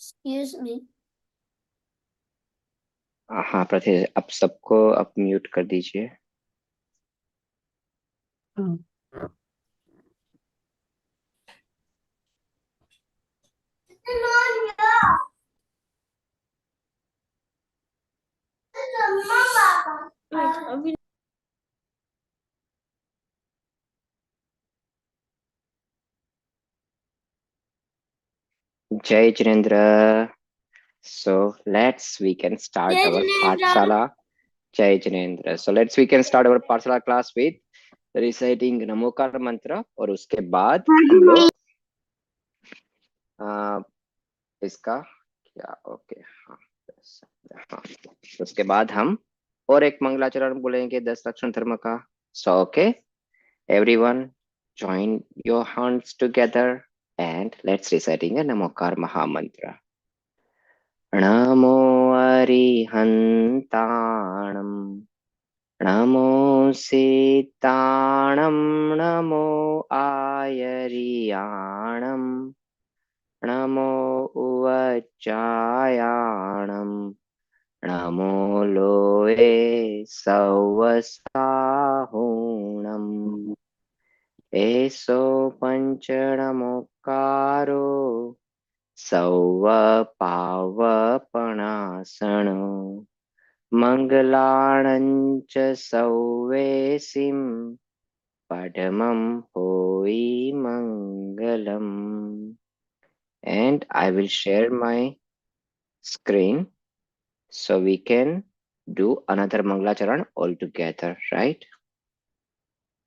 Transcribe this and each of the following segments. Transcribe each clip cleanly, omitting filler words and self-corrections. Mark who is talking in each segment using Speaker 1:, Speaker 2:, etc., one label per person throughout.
Speaker 1: Excuse me.
Speaker 2: हाँ प्रति, अब सबको अब म्यूट कर दीजिए। जय Jinendra. So we can start
Speaker 1: Jai
Speaker 2: our
Speaker 1: Jinendra.
Speaker 2: Pathshala. Jai Jinendra. So we can start our Pathshala class with reciting Namokar मंत्र, और उसके बाद हम लोग इसका क्या, ओके हाँ, हाँ, उसके बाद हम और एक मंगलाचरण बोलेंगे 10 लक्षण धर्म का। So okay everyone, join your hands together and let's reciting a Namokar महामंत्र। नमो अरिहन्ताणं नमो सीताणं नमो आयरियाणं नमो उवचायाणं नमो लोये सवसाहुणम् एषो पञ्चनमोक्कारो सौव पावपणासनो मङ्गलाणञ्च सौवेसिं पदमं होई मङ्गलम्। And I will share my screen so we can do another Mangalacharan all together, right?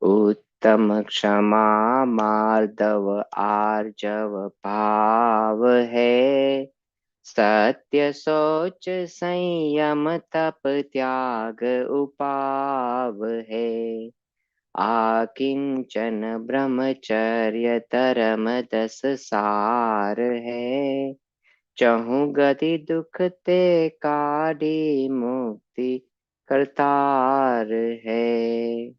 Speaker 2: उत्तम क्षमा मार्दव आर्जव पाव है, सत्य सोच संयम तप त्याग उपाव है, आकिंचन ब्रह्मचर्य तरम दस सार है, चहु गति दुख ते काडी मुक्ति करतार है।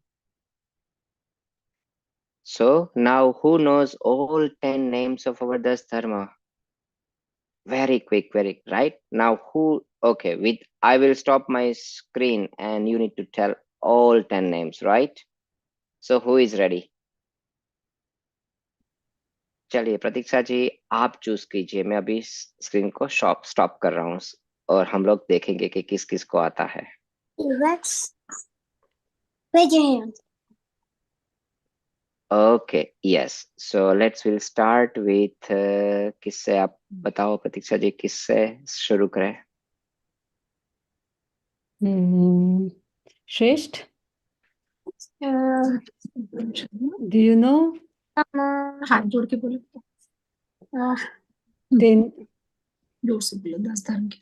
Speaker 2: So now who knows all 10 names of our Das Dharma? Very quick, very right. Now who, okay, with I will stop my screen and you need to tell all 10 names, right? So who is ready? चलिए प्रतीक्षा जी आप choose कीजिए, मैं अभी screen को stop कर रहा हूँ और हम लोग देखेंगे कि किस किस को आता है।
Speaker 1: Let's raise your hand.
Speaker 2: Okay, yes. So let's will start with किससे, आप बताओ प्रतीक्षा जी किससे शुरू करें?
Speaker 3: श्रेष्ठ,
Speaker 1: Uh,
Speaker 3: do you know
Speaker 1: हाथ जोड़ के बोलो।
Speaker 3: then
Speaker 1: जोर से बोलो 10 धर्म के।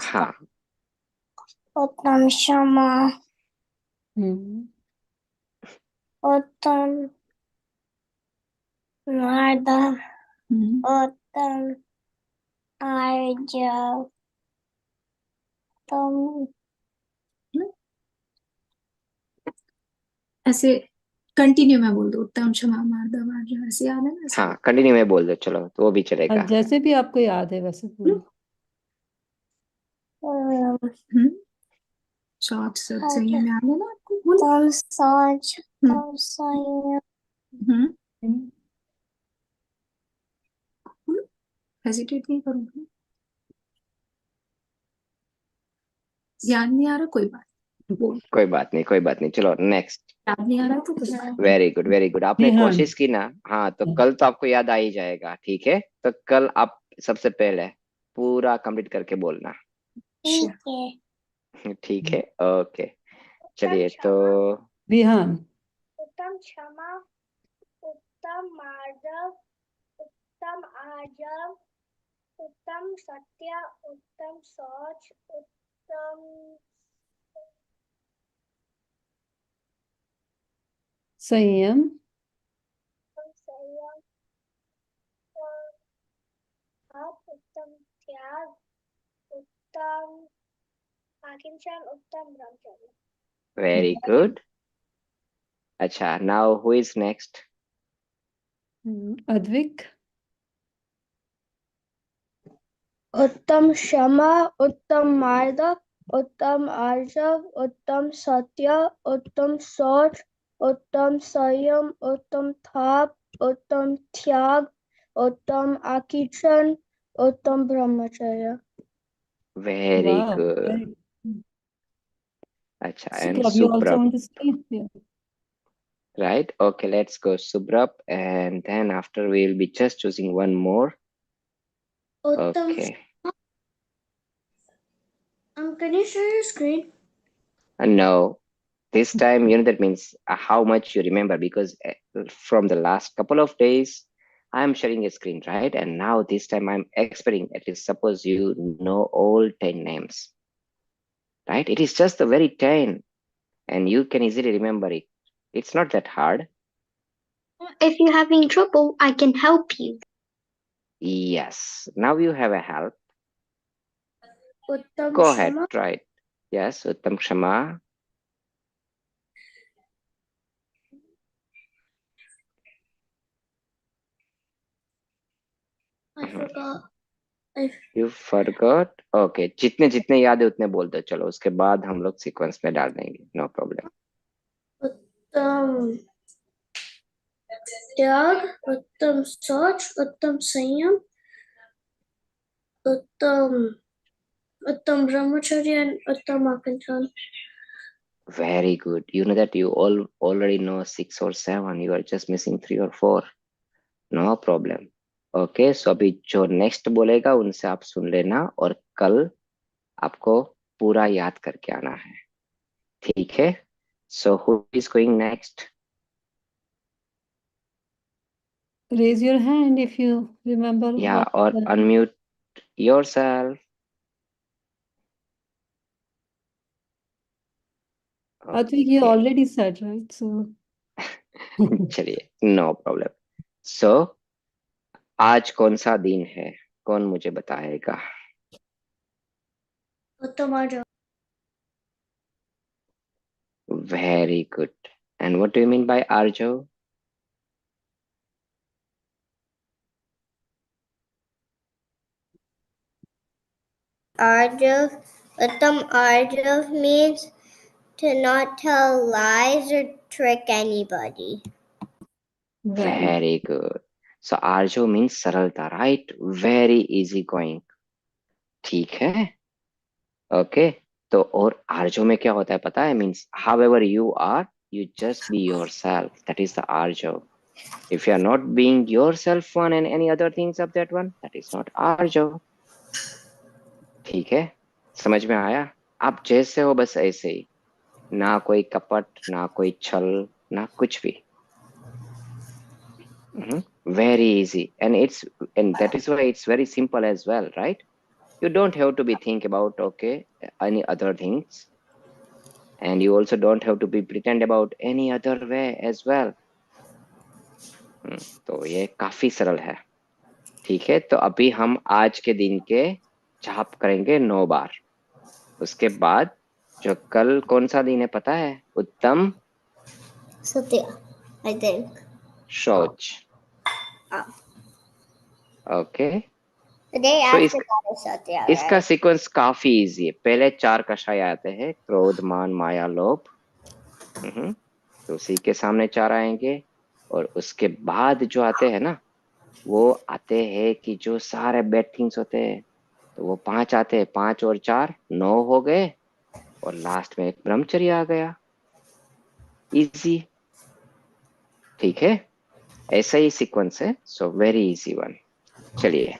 Speaker 2: हाँ
Speaker 1: उत्तम क्षमा, उत्तम मार्दव, उत्तम आर्जव, उत्तम ऐसे कंटिन्यू में बोल दो। उत्तम क्षमा मार्दव आर्जव, ऐसे याद है ना?
Speaker 2: हाँ कंटिन्यू में बोल दो, चलो तो वो भी चलेगा।
Speaker 3: जैसे भी आपको याद है वैसे बोलो।
Speaker 1: शॉर्ट सही में याद है ना आपको? उत्तम सोच, उत्तम संयम, हेजिटेट नहीं करूंगी। याद नहीं आ रहा, कोई बात बोल।
Speaker 2: कोई बात नहीं, कोई बात नहीं, चलो नेक्स्ट।
Speaker 1: याद नहीं आ रहा तो कुछ
Speaker 2: वेरी गुड, वेरी गुड, आपने
Speaker 3: हाँ।
Speaker 2: कोशिश की ना। हाँ तो कल तो आपको याद आ ही जाएगा, ठीक है? तो कल आप सबसे पहले पूरा कंप्लीट करके बोलना,
Speaker 1: ठीक है।
Speaker 2: ठीक है? ओके चलिए तो
Speaker 3: विहान,
Speaker 1: उत्तम क्षमा, उत्तम मार्दव, उत्तम आर्जव, उत्तम सत्य, उत्तम सोच, उत्तम
Speaker 3: संयम,
Speaker 1: संयम, उत्तम त्याग, उत्तम आकिंचन, उत्तम ब्रह्मचर्य।
Speaker 2: Very good. अच्छा, now who is next?
Speaker 3: Advik,
Speaker 1: उत्तम क्षमा, उत्तम मार्ग, उत्तम आर्जव, उत्तम सत्य, उत्तम सोच, उत्तम संयम, उत्तम थाप, उत्तम त्याग, उत्तम आकीर्षण, उत्तम ब्रह्मचर्य.
Speaker 2: Very
Speaker 3: Wow.
Speaker 2: good.
Speaker 3: Very.
Speaker 2: Acha, and
Speaker 3: Suprab, you also
Speaker 2: Suprab,
Speaker 3: want to say? Yeah.
Speaker 2: right? Okay, let's go Suprab, and then after we'll be just choosing one more.
Speaker 1: उत्तम.
Speaker 2: Okay.
Speaker 1: Can you share your screen?
Speaker 2: No, this time, that means how much you remember, because from the last couple of days, I'm sharing a screen, right? And now this time I'm expecting, at least suppose you know all 10 names, right? It is just the very 10, and you can easily remember it. It's not that hard.
Speaker 1: If you're having trouble, I can help you.
Speaker 2: Yes, now you have a help.
Speaker 1: उत्तम
Speaker 2: Go ahead,
Speaker 1: क्षमा,
Speaker 2: try it. Yes, Uttam Kshama.
Speaker 1: I forgot.
Speaker 2: You forgot? Okay, जितने जितने याद है उतने बोल दो, चलो उसके बाद हम लोग सीक्वेंस में डाल देंगे, नो प्रॉब्लम.
Speaker 1: उत्तम त्याग, उत्तम सोच, उत्तम संयम, उत्तम उत्तम ब्रह्मचर्य, उत्तम आकांक्षण.
Speaker 2: Very good. You know that you all already know 6 or 7. You are just missing 3 or 4. No problem. Okay, so अभी जो next बोलेगा उनसे आप सुन लेना, और कल आपको पूरा याद करके आना है, ठीक है? So who is going next?
Speaker 3: Raise your hand if you remember
Speaker 2: Yeah,
Speaker 3: what.
Speaker 2: or unmute yourself.
Speaker 3: I think you
Speaker 2: Okay.
Speaker 3: already said, right? So.
Speaker 2: चलिए, नो प्रॉब्लम. सो आज कौन सा दिन है, कौन मुझे बताएगा?
Speaker 1: उत्तम आर्जव.
Speaker 2: Very good. And what do you mean by Arjo?
Speaker 1: Arjav, उत्तम arjav means to not tell lies or trick anybody.
Speaker 3: Very.
Speaker 2: Very good. So Arjo means सरलता, right? Very easy going. ठीक है? Okay. तो और आर्जो में क्या होता है पता है? Means however you are, you just be yourself. That is the Arjo. If you are not being yourself one and any other things of that one, that is not Arjo. ठीक है? समझ में आया? आप जैसे हो बस ऐसे ही, ना कोई कपट, ना कोई छल, ना कुछ भी. Very easy, and that is why it's very simple as well, right? You don't have to be think about any other things, and you also don't have to be pretend about any other way as well. तो ये काफी सरल है, ठीक है? तो अभी हम आज के दिन के जाप करेंगे 9 बार. उसके बाद जो कल कौन सा दिन है पता है? उत्तम
Speaker 1: सत्य, I think.
Speaker 2: शौच. Okay.
Speaker 1: The day
Speaker 2: So
Speaker 1: after that is Satya,
Speaker 2: इसका
Speaker 1: right?
Speaker 2: सीक्वेंस काफी इजी है. पहले 4 कषाय आते हैं, क्रोध, मान, माया, लोभ. तो उसी के सामने 4 आएंगे, और उसके बाद जो आते हैं ना, वो आते हैं कि जो सारे बैड थिंग्स होते हैं, तो वो 5 आते हैं. 5 और 4 9 हो गए, और लास्ट में एक ब्रह्मचर्य आ गया. इजी, ठीक है? ऐसा ही सीक्वेंस है. So very easy one. चलिए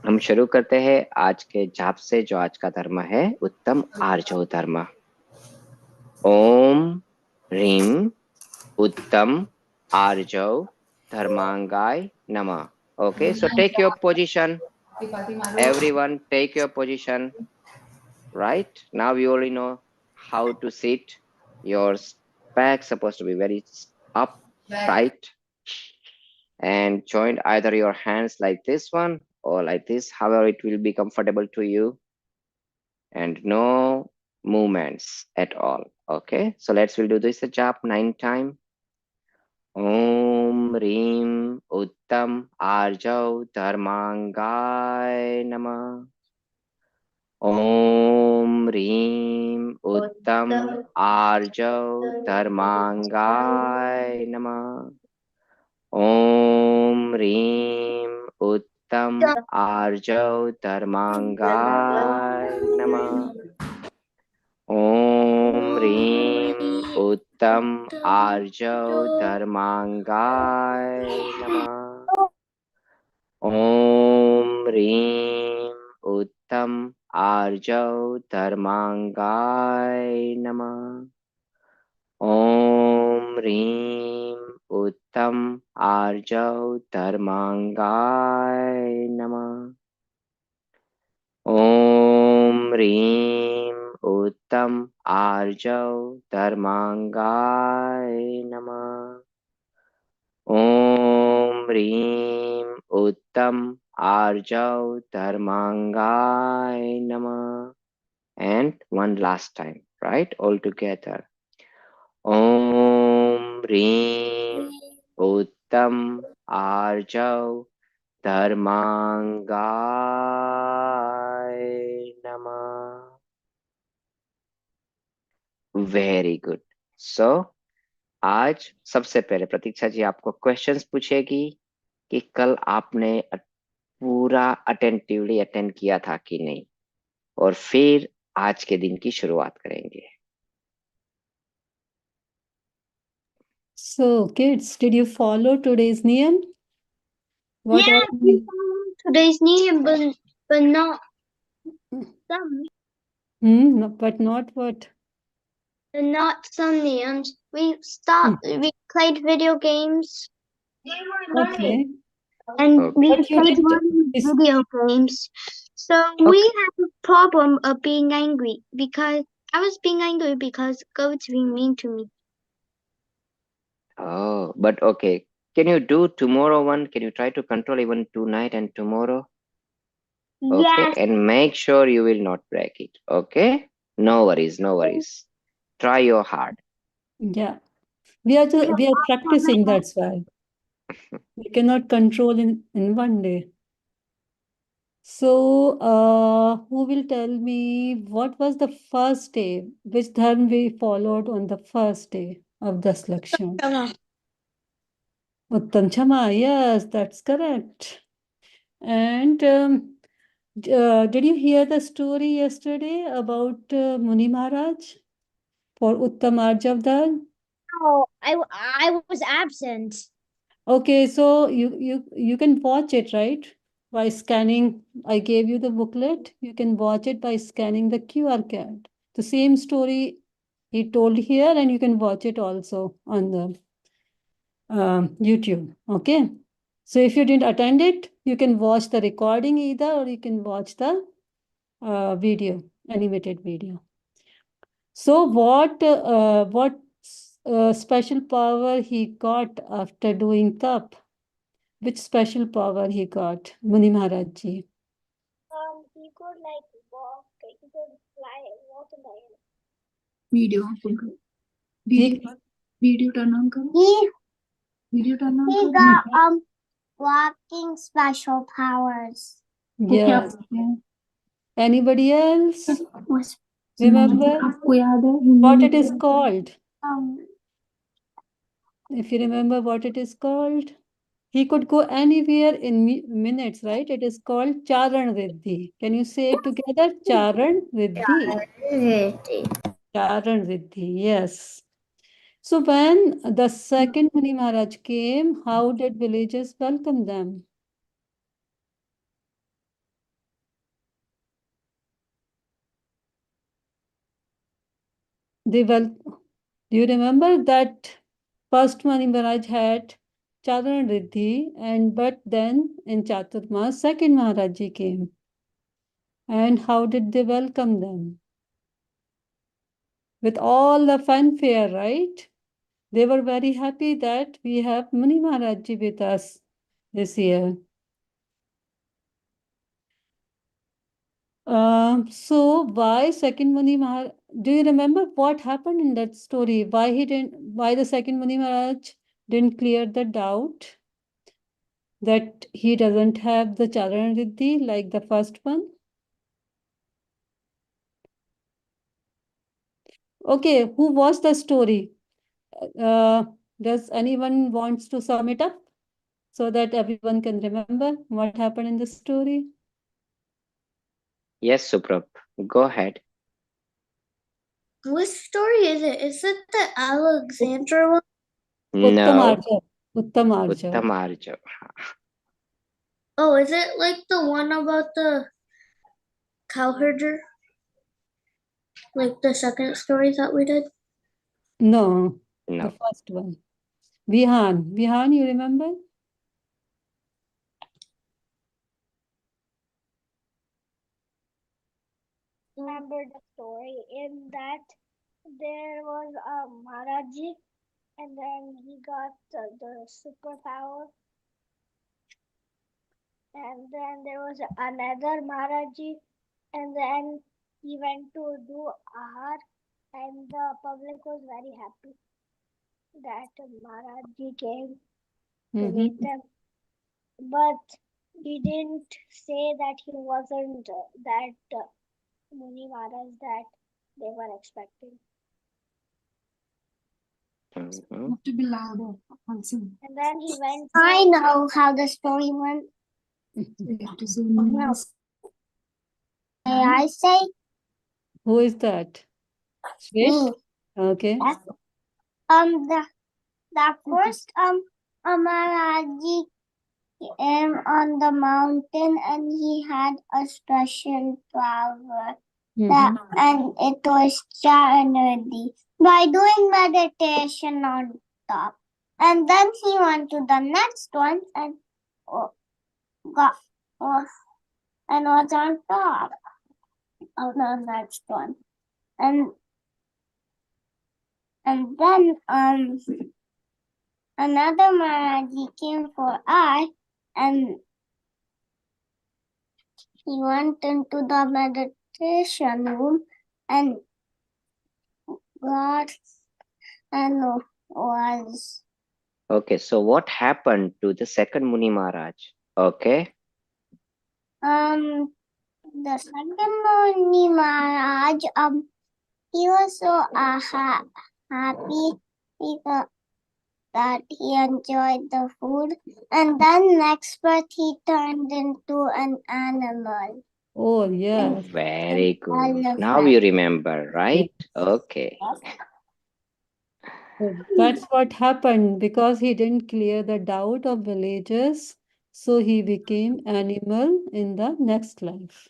Speaker 2: हम शुरू करते हैं आज के जाप से, जो आज का धर्म है उत्तम आर्जव धर्म. ओम ह्रीम उत्तम आर्जव धर्मांगाय नमः. Okay, so take your position. Everyone take your position. Right? Now you already know how to sit. Your back supposed to be very up, tight, and join either your hands like this one or like this, however it will be comfortable to you, and no movements at all. Okay, so we'll do this jap 9 times. ॐ ह्रीं उत्तम आर्जौ धर्मांगाय नमः। ॐ ह्रीं उत्तम आर्जौ धर्मांगाय नमः। ॐ ह्रीं उत्तम आर्जौ धर्मांगाय नमः। ॐ ह्रीं उत्तम आर्जौ धर्मांगाय नमः। ॐ ह्रीं उत्तम आर्जौ धर्मांगाय नमः। ॐ ह्रीं उत्तम आर्जौ धर्मांगाय नमः। ॐ ह्रीं उत्तम आर्जौ धर्मांगाय नमः। ॐ ह्रीं उत्तम आर्जौ धर्मांगाय नमः. And one last time, right? All together. ॐ ह्रीं उत्तम आर्जौ धर्मांगाय नमः. Very good. सो आज सबसे पहले प्रतीक्षा जी आपको क्वेश्चंस पूछेगी कि कल आपने पूरा अटेंटिवली अटेंड किया था कि नहीं, और फिर आज के दिन की शुरुआत करेंगे.
Speaker 3: So, kids, did you follow today's niyam? What
Speaker 1: Yeah,
Speaker 3: all
Speaker 1: we followed today's name, but not some.
Speaker 3: But not what?
Speaker 1: But not some names. We stopped. We played video games. They were
Speaker 3: Okay.
Speaker 1: learning. And
Speaker 2: Okay.
Speaker 1: we
Speaker 3: But you
Speaker 1: played
Speaker 3: didn't.
Speaker 1: learning
Speaker 3: Is,
Speaker 1: video games. So we had a problem of being angry because I was being angry because goats being mean to me.
Speaker 2: Oh, but okay. Can you do tomorrow one? Can you try to control even tonight and tomorrow? Okay,
Speaker 1: Yes.
Speaker 2: and make sure you will not break it. Okay, no worries, no worries. Try your hard.
Speaker 3: yeah. We are practicing, that's why. We cannot control in one day. So, who will tell me what was the first day? Which dharma we followed on the first day of das Lakshan? Uttam Chama, yes, that's correct. And did you hear the story yesterday about Muni Maharaj for Uttam Arjavdar?
Speaker 1: Oh, I was absent.
Speaker 3: Okay, so you can watch it, right? By scanning, I gave you the booklet. You can watch it by scanning the QR code. The same story he told here, and you can watch it also on the YouTube. Okay. So if you didn't attend it, you can watch the recording either, or you can watch the video, animated video. So what special power he got after doing tap? Which special power he got, Muni Maharaj ji?
Speaker 1: He could like walk. He could fly, walk in the air.
Speaker 4: Video video video turn on करो. Video turn on
Speaker 1: He
Speaker 4: करो.
Speaker 1: got walking special powers.
Speaker 4: वो क्या
Speaker 3: Yes.
Speaker 4: बोलते हैं?
Speaker 3: Anybody else?
Speaker 4: Was-
Speaker 3: Remember
Speaker 4: आपको याद है Hindi
Speaker 3: what
Speaker 4: में
Speaker 3: it is
Speaker 4: क्या?
Speaker 3: called?
Speaker 1: Um,
Speaker 3: If you remember what it is called, he could go anywhere in minutes, right? It is called Charan Riddhi. Can you say it together? Charan Riddhi. Charan Riddhi, yes. So when the second Muni Maharaj came, how did villagers welcome them? They do you remember that first Mani Maharaj had Charan Riddhi, and but then in Chaturmas, second Maharaj ji came. And how did they welcome them? With all the fanfare, right? They were very happy that we have Muni Maharaj ji with us this year. So why second Muni Maharaj? Do you remember what happened in that story? Why the second Muni Maharaj didn't clear the doubt that he doesn't have the Charan Riddhi like the first one. Okay, who watched the story? Does anyone wants to sum it up so that everyone can remember what happened in the story?
Speaker 2: Yes, Suprab, go ahead.
Speaker 1: Which story is it? Is it the Alexandra one?
Speaker 3: Uttam
Speaker 2: No,
Speaker 3: Arjav. Uttam Arjav.
Speaker 2: Uttam Arjav.
Speaker 1: Oh, is it like the one about the cowherder? Like the second story that we did?
Speaker 3: No, the
Speaker 2: No.
Speaker 3: first one. Vihan. Vihan, you remember?
Speaker 5: Remember the story in that there was a Maharaji and then he got the superpower, and then there was another Maharaji and then he went to do ahar and the public was very happy that Maharaji came to meet them, but he didn't say that he wasn't that Muni Maharaj that they were expecting.
Speaker 2: Mhm.
Speaker 4: You have to be louder. Also,
Speaker 5: And then he went.
Speaker 1: I know how the story went.
Speaker 4: you have to zoom in.
Speaker 1: May I say?
Speaker 3: Who is that? Shwet?
Speaker 1: Me.
Speaker 3: Okay.
Speaker 1: Yes. The first Maharaji came on the mountain and he had a special power.
Speaker 3: Mhm.
Speaker 1: And it was Charanadi by doing meditation on top. And then he went to the next one and got and was on top of the next one. And then another Maharaji came for I and he went into the meditation room and got and was
Speaker 2: Okay, so what happened to the second Muni Maharaj? Okay.
Speaker 1: the second Muni Maharaj he was so happy because that he enjoyed the food and then next part he turned into an animal.
Speaker 3: Oh, yeah.
Speaker 2: Very good.
Speaker 1: Elephant.
Speaker 2: Now you remember, right? Okay.
Speaker 3: So that's what happened because he didn't clear the doubt of villagers. So he became animal in the next life.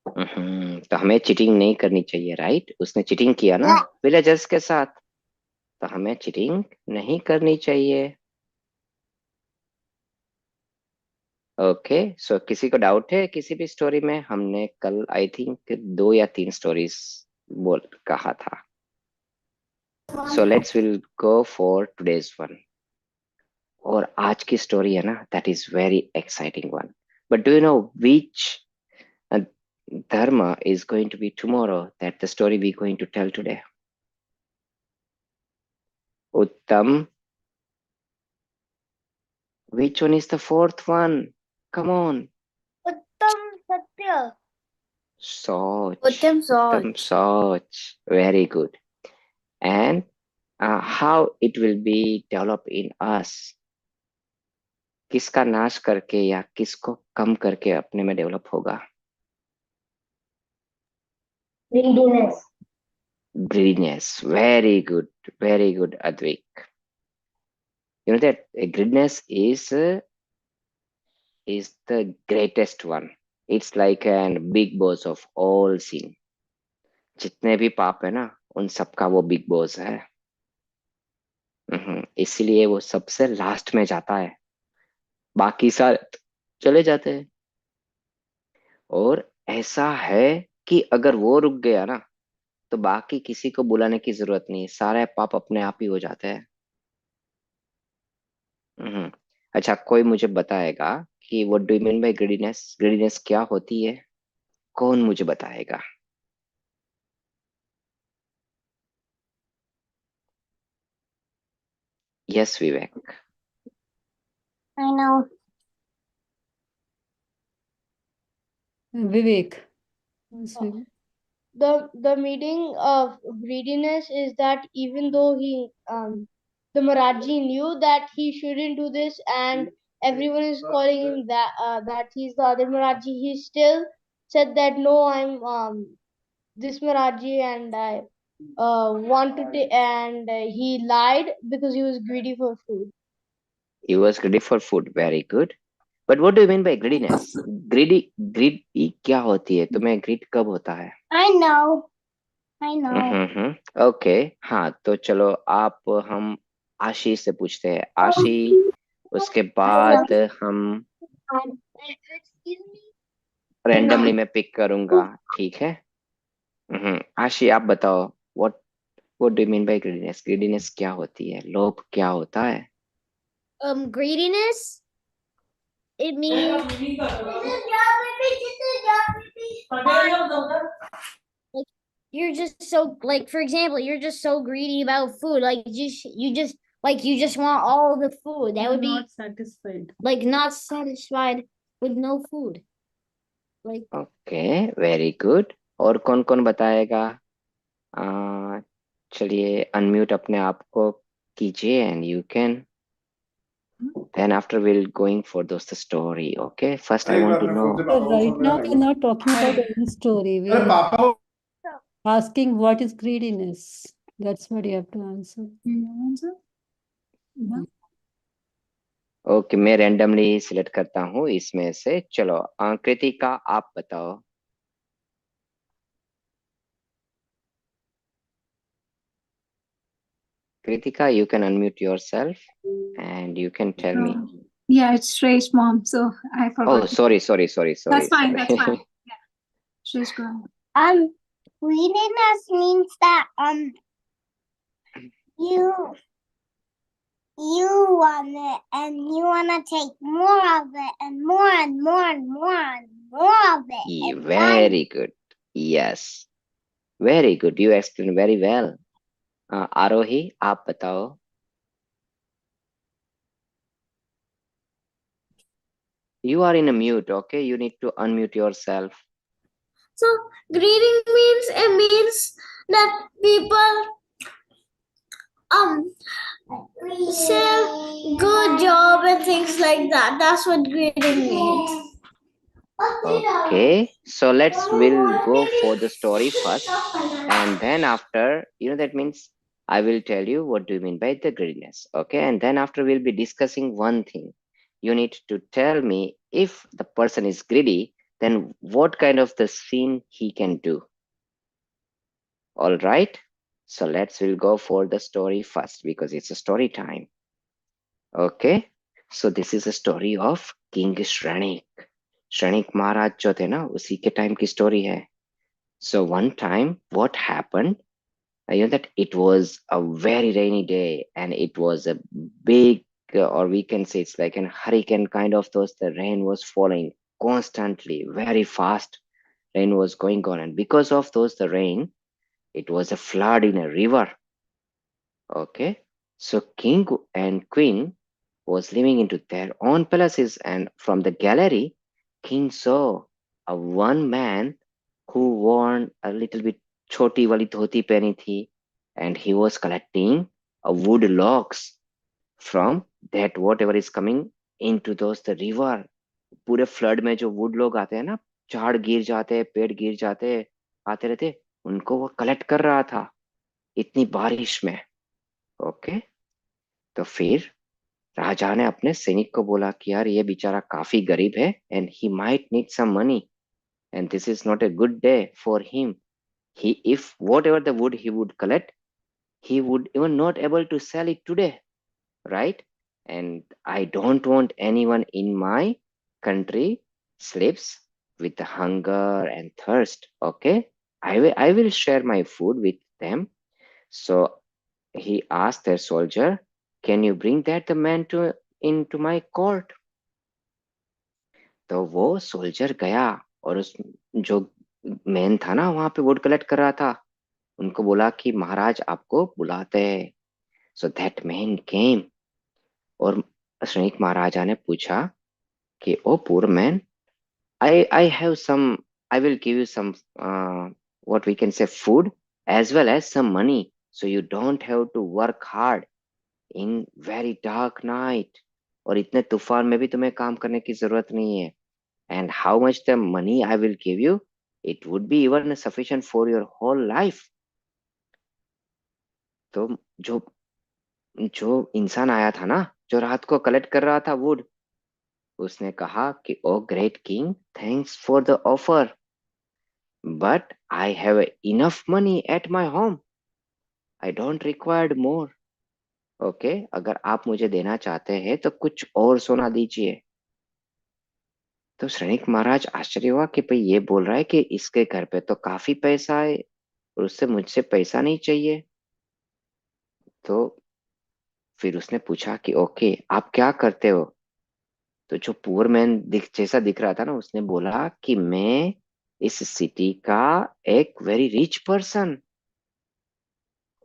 Speaker 2: तो हमें cheating नहीं करनी चाहिए, right? उसने cheating किया ना villagers के साथ, तो हमें चीटिंग नहीं करनी चाहिए. ओके, सो किसी को डाउट है किसी भी स्टोरी में? हमने कल आई थिंक 2 या 3 स्टोरीज बोल कहा था. So let's will go for today's one. और आज की स्टोरी है ना, that is very exciting one. But do you know which dharma is going to be tomorrow, that the story we're going to tell today? Uttam. Which one is the fourth one? Come on.
Speaker 5: Uttam Satya.
Speaker 2: Soch.
Speaker 1: Uttam Soch.
Speaker 2: Uttam Soch. Very good. And how it will be developed in us? किसका नाश करके या किसको कम करके अपने में develop होगा?
Speaker 1: Greediness.
Speaker 2: Greediness. Very good. Very good, Advik. You know that greediness is the greatest one. It's like an big boss of all sin. जितने भी पाप है ना, उन सबका वो बिग बॉस है. इसलिए वो सबसे लास्ट में जाता है, बाकी सारे चले जाते हैं. और ऐसा है कि अगर वो रुक गया ना, तो बाकी किसी को बुलाने की जरूरत नहीं, सारे पाप अपने आप ही हो जाते हैं. अच्छा, कोई मुझे बताएगा कि what do you mean by greediness? Greediness क्या होती है? कौन मुझे बताएगा? Yes, Vivek.
Speaker 1: I know.
Speaker 3: Vivek. Yes, Vivek.
Speaker 5: The meaning of greediness is that even though the Maraji knew that he shouldn't do this, and everyone is calling him that he's the other Maraji, he still said that no, I'm this Maraji, and I want to and he lied because he was greedy for food.
Speaker 2: He was greedy for food. Very good. But what do you mean by greediness? Greedy क्या होती है? तुम्हें greed कब होता है?
Speaker 1: I know. I know.
Speaker 2: Okay, हाँ तो चलो आप हम आशी से पूछते हैं। आशी, उसके बाद हम
Speaker 5: Excuse me.
Speaker 2: रैंडमली मैं पिक करूंगा, ठीक है? आशी आप बताओ, what do you mean by greediness? Greediness क्या होती है? लोभ क्या होता है?
Speaker 5: Greediness. It means you're just so, like, for example, you're just so greedy about food, like you just want all the food. That would be
Speaker 3: Not satisfied.
Speaker 5: like not satisfied with no food. Like
Speaker 2: okay, very good. और कौन कौन बताएगा? आ, चलिए unmute अपने आप को कीजिए and you can, then after we'll going for those the story. Okay, first I want to know.
Speaker 3: So right now we're not talking about any story. We are asking what is greediness. That's what you have to answer.
Speaker 2: Okay, मैं randomly select करता हूँ इसमें से। चलो कृतिका आप बताओ। Kritika, you can unmute yourself and you can tell me.
Speaker 4: Yeah, it's Shrey's mom, so I forgot.
Speaker 2: Oh, sorry.
Speaker 4: That's fine. That's fine. Yeah, Shrey's go ahead.
Speaker 1: Greediness means that you want it and you want to take more of it and more and more and more and more of it.
Speaker 2: Yeah,
Speaker 1: and
Speaker 2: very good. Yes, very good. You explained very well. आरोही आप बताओ। You are in a mute. Okay, you need to unmute yourself.
Speaker 5: so, greedy means that people say good job and things like that. That's what greedy means.
Speaker 2: Okay, so we'll go for the story first, and then after, that means I will tell you what do you mean by the greediness. Okay, and then after we'll be discussing one thing. You need to tell me if the person is greedy, then what kind of the sin he can do. All right, so we'll go for the story first because it's a story time. Okay, so this is a story of King Shrenik. Shrenik महाराज जो थे ना, उसी के time की story है। So one time what happened, that it was a very rainy day and it was a big, or we can say it's like a hurricane kind of those. The rain was falling constantly, very fast. Rain was going on, and because of those the rain, it was a flood in a river. Okay, so king and queen was living into their own palaces, and from the gallery king saw a one man who wore a little bit choti wali dhoti pehni thi, and he was collecting a wood logs from that whatever is coming into those the river. पूरे flood में जो would लोग आते हैं ना, झाड़ गिर जाते हैं, पेड़ गिर जाते हैं, आते रहते, उनको वो कलेक्ट कर रहा था इतनी बारिश में। ओके, तो फिर राजा ने अपने सैनिक को बोला कि यार ये बेचारा काफी गरीब है and he might need some money and this is not a good day for him. He, if whatever the wood he would collect, he would even not able to sell it today, right? And I don't want anyone in my country sleeps with hunger and thirst. Okay, I will share my food with them. So he asked their soldier, can you bring that the man to into my court? तो वो soldier गया और उस जो man था ना वहां पे वुड कलेक्ट कर रहा था, उनको बोला कि महाराज आपको बुलाते हैं. So that man came और श्रनिक महाराजा ने पूछा कि oh poor man, I have some, I will give you some, what we can say, food as well as some money. So you don't have to work hard in very dark night. और इतने तूफान में भी तुम्हें काम करने की जरूरत नहीं है. And how much the money I will give you, it would be even sufficient for your whole life. तो जो जो इंसान आया था ना, जो रात को कलेक्ट कर रहा था वुड, उसने कहा कि oh great king, thanks for the offer, but I have enough money at my home. I don't require more. Okay, अगर आप मुझे देना चाहते हैं तो कुछ और सोना दीजिए. तो श्रेणिक महाराज आश्चर्य हुआ कि भाई ये बोल रहा है कि इसके घर पे तो काफी पैसा है और उससे मुझसे पैसा नहीं चाहिए. तो फिर उसने पूछा कि ओके, आप क्या करते हो? तो जो पुअर मैन जैसा दिख रहा था ना, उसने बोला कि मैं इस सिटी का एक वेरी रिच पर्सन.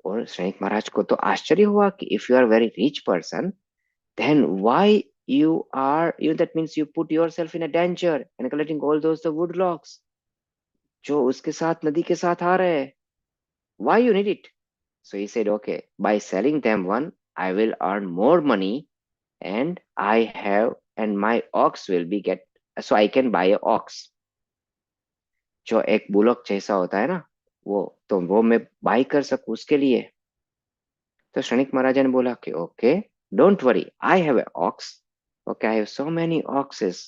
Speaker 2: और सैनिक महाराज को तो आश्चर्य हुआ कि if you are very rich person, then why you are, that means you put yourself in a danger and collecting all those the wood logs जो उसके साथ नदी के साथ आ रहे हैं. Why you need it? So he said, okay, by selling them one, I will earn more money, and I have, and my ox will be get, so I can buy a ox. जो एक bullock जैसा होता है ना, वो तो वो मैं बाई कर सकूं उसके लिए. तो क्षणिक महाराजा ने बोला कि okay, don't worry, I have a ox. Okay, I have so many oxes.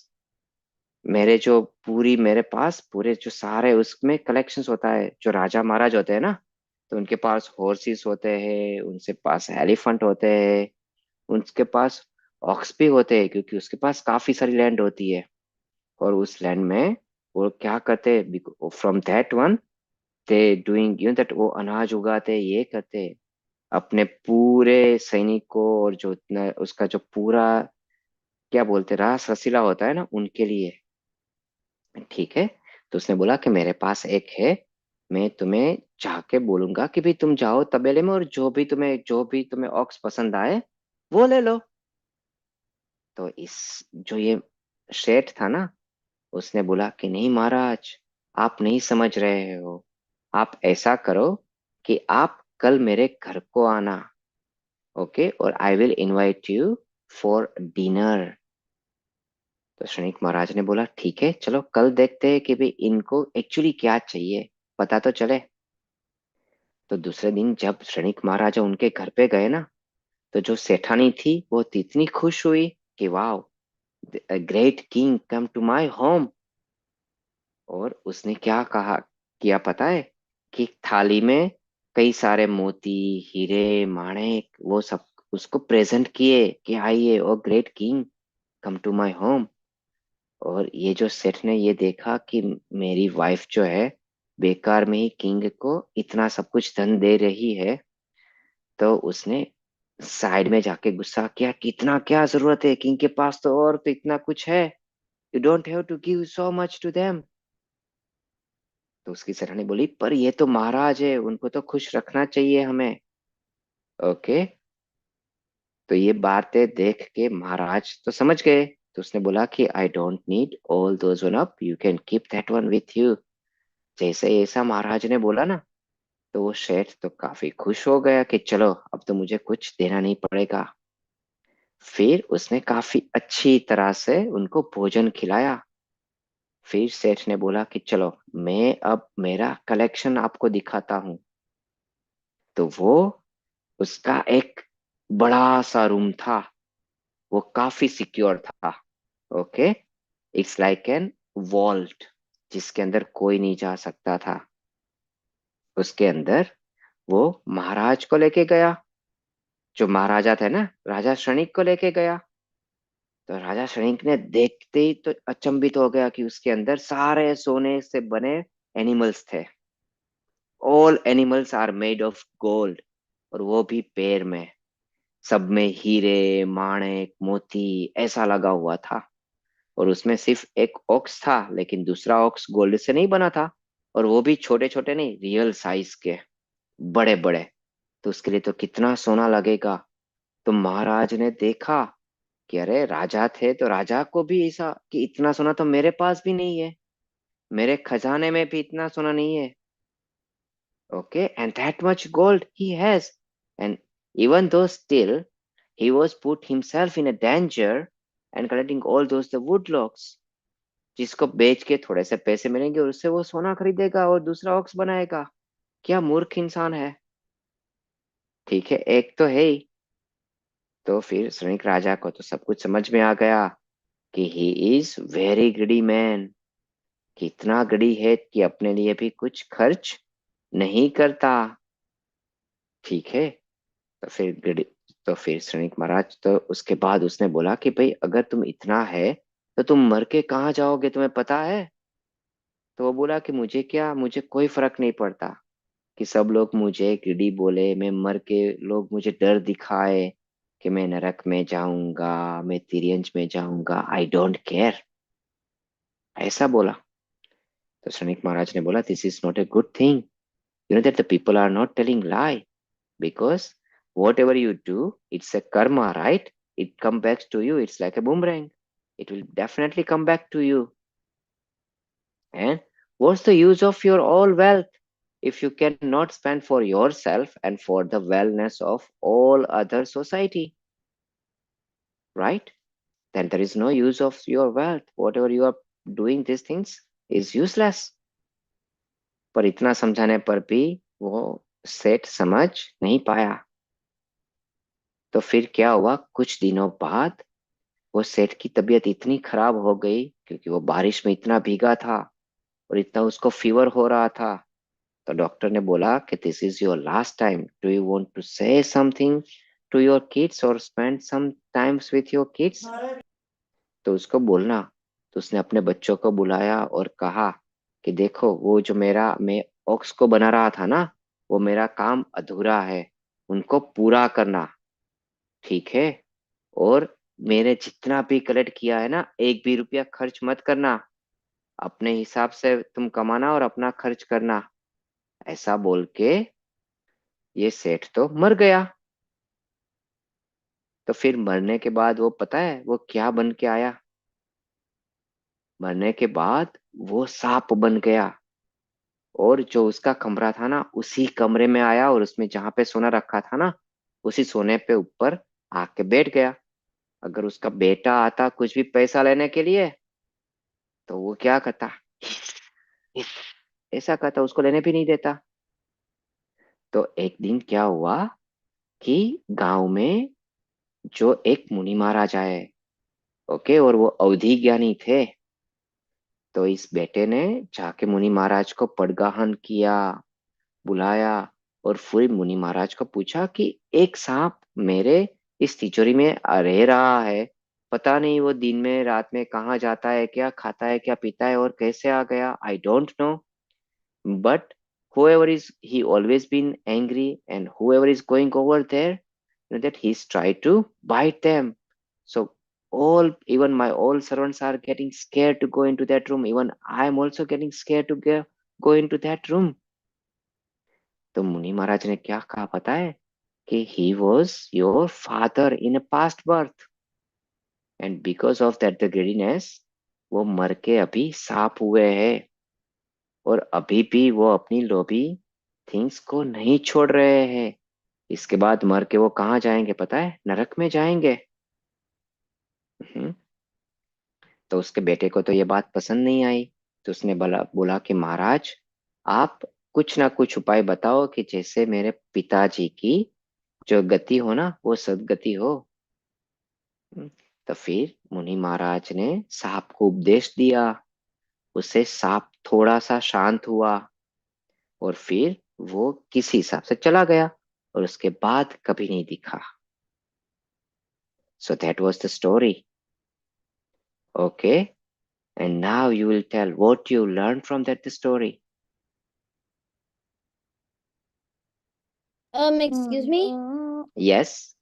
Speaker 2: मेरे पास पूरे जो सारे उसमें कलेक्शंस होता है. जो राजा महाराज होते हैं ना, तो उनके पास हॉर्सेस होते हैं, उनके पास एलिफेंट होते हैं, उनके पास ऑक्स भी होते हैं, क्योंकि उसके पास काफी सारी लैंड होती है. और उस लैंड में वो क्या करते हैं, from that one they doing that, वो अनाज उगाते, ये करते अपने पूरे सैनिकों और जो इतना उसका जो पूरा क्या बोलते रास रसीला होता है ना, उनके लिए. ठीक है. तो उसने बोला कि मेरे पास एक है, मैं तुम्हें जाके बोलूंगा कि भाई तुम जाओ तबेले में और जो भी तुम्हें ऑक्स पसंद आए वो ले लो. तो इस जो ये शेठ था ना, उसने बोला कि नहीं महाराज, आप नहीं समझ रहे हो. आप ऐसा करो कि आप कल मेरे घर को आना. ओके, और I will invite you for dinner. तो श्रनिक महाराज ने बोला ठीक है, चलो कल देखते हैं कि भाई इनको एक्चुअली क्या चाहिए, पता तो चले. तो दूसरे दिन जब श्रनिक महाराजा उनके घर पे गए ना, तो जो सेठानी थी वो इतनी खुश हुई कि वाह, great king come to my home. और उसने क्या कहा, किया पता है, कि थाली में कई सारे मोती, हीरे, माणिक, वो सब उसको प्रेजेंट किए कि आइए oh great king, come to my home. और ये जो सेठ ने ये देखा कि मेरी वाइफ जो है बेकार में ही किंग को इतना सब कुछ धन दे रही है, तो उसने साइड में जाके गुस्सा किया कि इतना क्या जरूरत है, किंग के पास तो और तो इतना कुछ है, you don't have to give so much to them. तो उसकी सेठानी बोली पर ये तो महाराज है, उनको तो खुश रखना चाहिए हमें. ओके. तो ये बातें देख के महाराज तो समझ गए. तो उसने बोला कि I don't need all those one up, you can keep that one with you. जैसे ही ऐसा महाराज ने बोला ना, तो वो शेठ तो काफी खुश हो गया कि चलो अब तो मुझे कुछ देना नहीं पड़ेगा. फिर उसने काफी अच्छी तरह से उनको भोजन खिलाया. फिर सेठ ने बोला कि चलो मैं अब मेरा कलेक्शन आपको दिखाता हूँ. तो वो उसका एक बड़ा सा रूम था, वो काफी सिक्योर था. Okay, it's like an vault, जिसके अंदर कोई नहीं जा सकता था. उसके अंदर वो महाराज को लेके गया, जो महाराजा थे ना, राजा शनिक को लेके गया. तो राजा शनिक ने देखते ही तो अचंभित हो गया कि उसके अंदर सारे सोने से बने एनिमल्स थे. All animals are made of gold. और वो भी पैर में, सब में हीरे, माणिक, मोती ऐसा लगा हुआ था. और उसमें सिर्फ एक ऑक्स था, लेकिन दूसरा ऑक्स गोल्ड से नहीं बना था, और वो भी छोटे छोटे नहीं, रियल साइज के, बड़े बड़े. तो उसके लिए तो कितना सोना लगेगा. तो महाराज ने देखा कि अरे राजा थे तो राजा को भी ऐसा कि इतना सोना तो मेरे पास भी नहीं है, मेरे खजाने में भी इतना सोना नहीं है. Okay, and that much gold he has. And even though still he was put himself in a danger and collecting all those the wood logs, जिसको बेच के थोड़े से पैसे मिलेंगे और उससे वो सोना खरीदेगा और दूसरा ऑक्स बनाएगा. क्या मूर्ख इंसान है. ठीक है, एक तो है ही. तो फिर श्रमिक राजा को तो सब कुछ समझ में आ गया कि he is very greedy man, कि इतना ग्रीडी है कि अपने लिए भी कुछ खर्च नहीं करता. ठीक है. तो फिर तो फिर श्रमिक महाराज तो उसके बाद उसने बोला कि भाई अगर तुम इतना है तो तुम मर के कहाँ जाओगे, तुम्हें पता है. तो वो बोला कि मुझे क्या, मुझे कोई फर्क नहीं पड़ता कि सब लोग मुझे गिडी बोले, मैं मर के लोग मुझे डर दिखाए कि मैं नरक में जाऊंगा, मैं तिरंज में जाऊंगा, आई डोंट केयर. ऐसा बोला. तो श्रमिक महाराज ने बोला this is not a good thing, you know that the people are not telling lie. Because whatever you do, it's a karma, right? It comes back to you. It's like a boomerang. It will definitely come back to you. And what's the use of your all wealth if you cannot spend for yourself and for the wellness of all other society, right? Then there is no use of your wealth. Whatever you are doing, these things is useless. पर इतना समझाने पर भी वो सेठ समझ नहीं पाया. तो फिर क्या हुआ, कुछ दिनों बाद वो सेठ की तबीयत इतनी खराब हो गई क्योंकि वो बारिश में इतना भीगा था और इतना उसको फीवर हो रहा था. तो डॉक्टर ने बोला कि this is your last time, do you want to say something to your kids और spend some times with your kids. तो उसको बोलना. तो उसने अपने बच्चों को बुलाया और कहा कि देखो वो जो मैं ऑक्स को बना रहा था ना, वो मेरा काम अधूरा है, उनको पूरा करना. ठीक है. और मैंने जितना भी कलेक्ट किया है ना, एक भी रुपया खर्च मत करना, अपने हिसाब से तुम कमाना और अपना खर्च करना. ऐसा बोल के ये सेठ तो मर गया. तो फिर मरने के बाद वो पता है वो क्या बन के आया. मरने के बाद वो सांप बन गया और जो उसका कमरा था ना उसी कमरे में आया और उसमें जहां पे सोना रखा था ना उसी सोने पे ऊपर आके बैठ गया. अगर उसका बेटा आता कुछ भी पैसा लेने के लिए तो वो क्या करता, ऐसा करता, उसको लेने भी नहीं देता. तो एक दिन क्या हुआ कि गांव में जो एक मुनि महाराज आए. ओके, और वो अवधि ज्ञानी थे. तो इस बेटे ने जाके मुनि महाराज को पड़गाहन किया, बुलाया और फिर मुनि महाराज को पूछा कि एक सांप मेरे इस तिजोरी में रह रहा है, पता नहीं वो दिन में रात में कहाँ जाता है, क्या खाता है, क्या पीता है और कैसे आ गया, I don't know. But whoever is, he always been angry, and whoever is going over there, you know that he's tried to bite them. So even my all servants are getting scared to go into that room. Even I am also getting scared to go into that room. तो मुनि महाराज ने क्या कहा पता है कि he was your father in a past birth, and because of that the greediness वो मर के अभी सांप हुए हैं और अभी भी वो अपनी लोभी थिंग्स को नहीं छोड़ रहे हैं. इसके बाद मर के वो कहाँ जाएंगे पता है, नरक में जाएंगे. हम्म. तो उसके बेटे को तो ये बात पसंद नहीं आई. तो उसने बोला कि महाराज आप कुछ ना कुछ उपाय बताओ कि जैसे मेरे पिताजी की जो गति हो ना वो सदगति हो. हम्म. तो फिर मुनि महाराज ने सांप को उपदेश दिया. उससे सांप थोड़ा सा शांत हुआ और फिर वो किसी हिसाब से चला गया और उसके बाद कभी नहीं दिखा. So that was the story. Okay, and now you will tell what you learned from that story.
Speaker 5: Excuse me?
Speaker 2: Yes.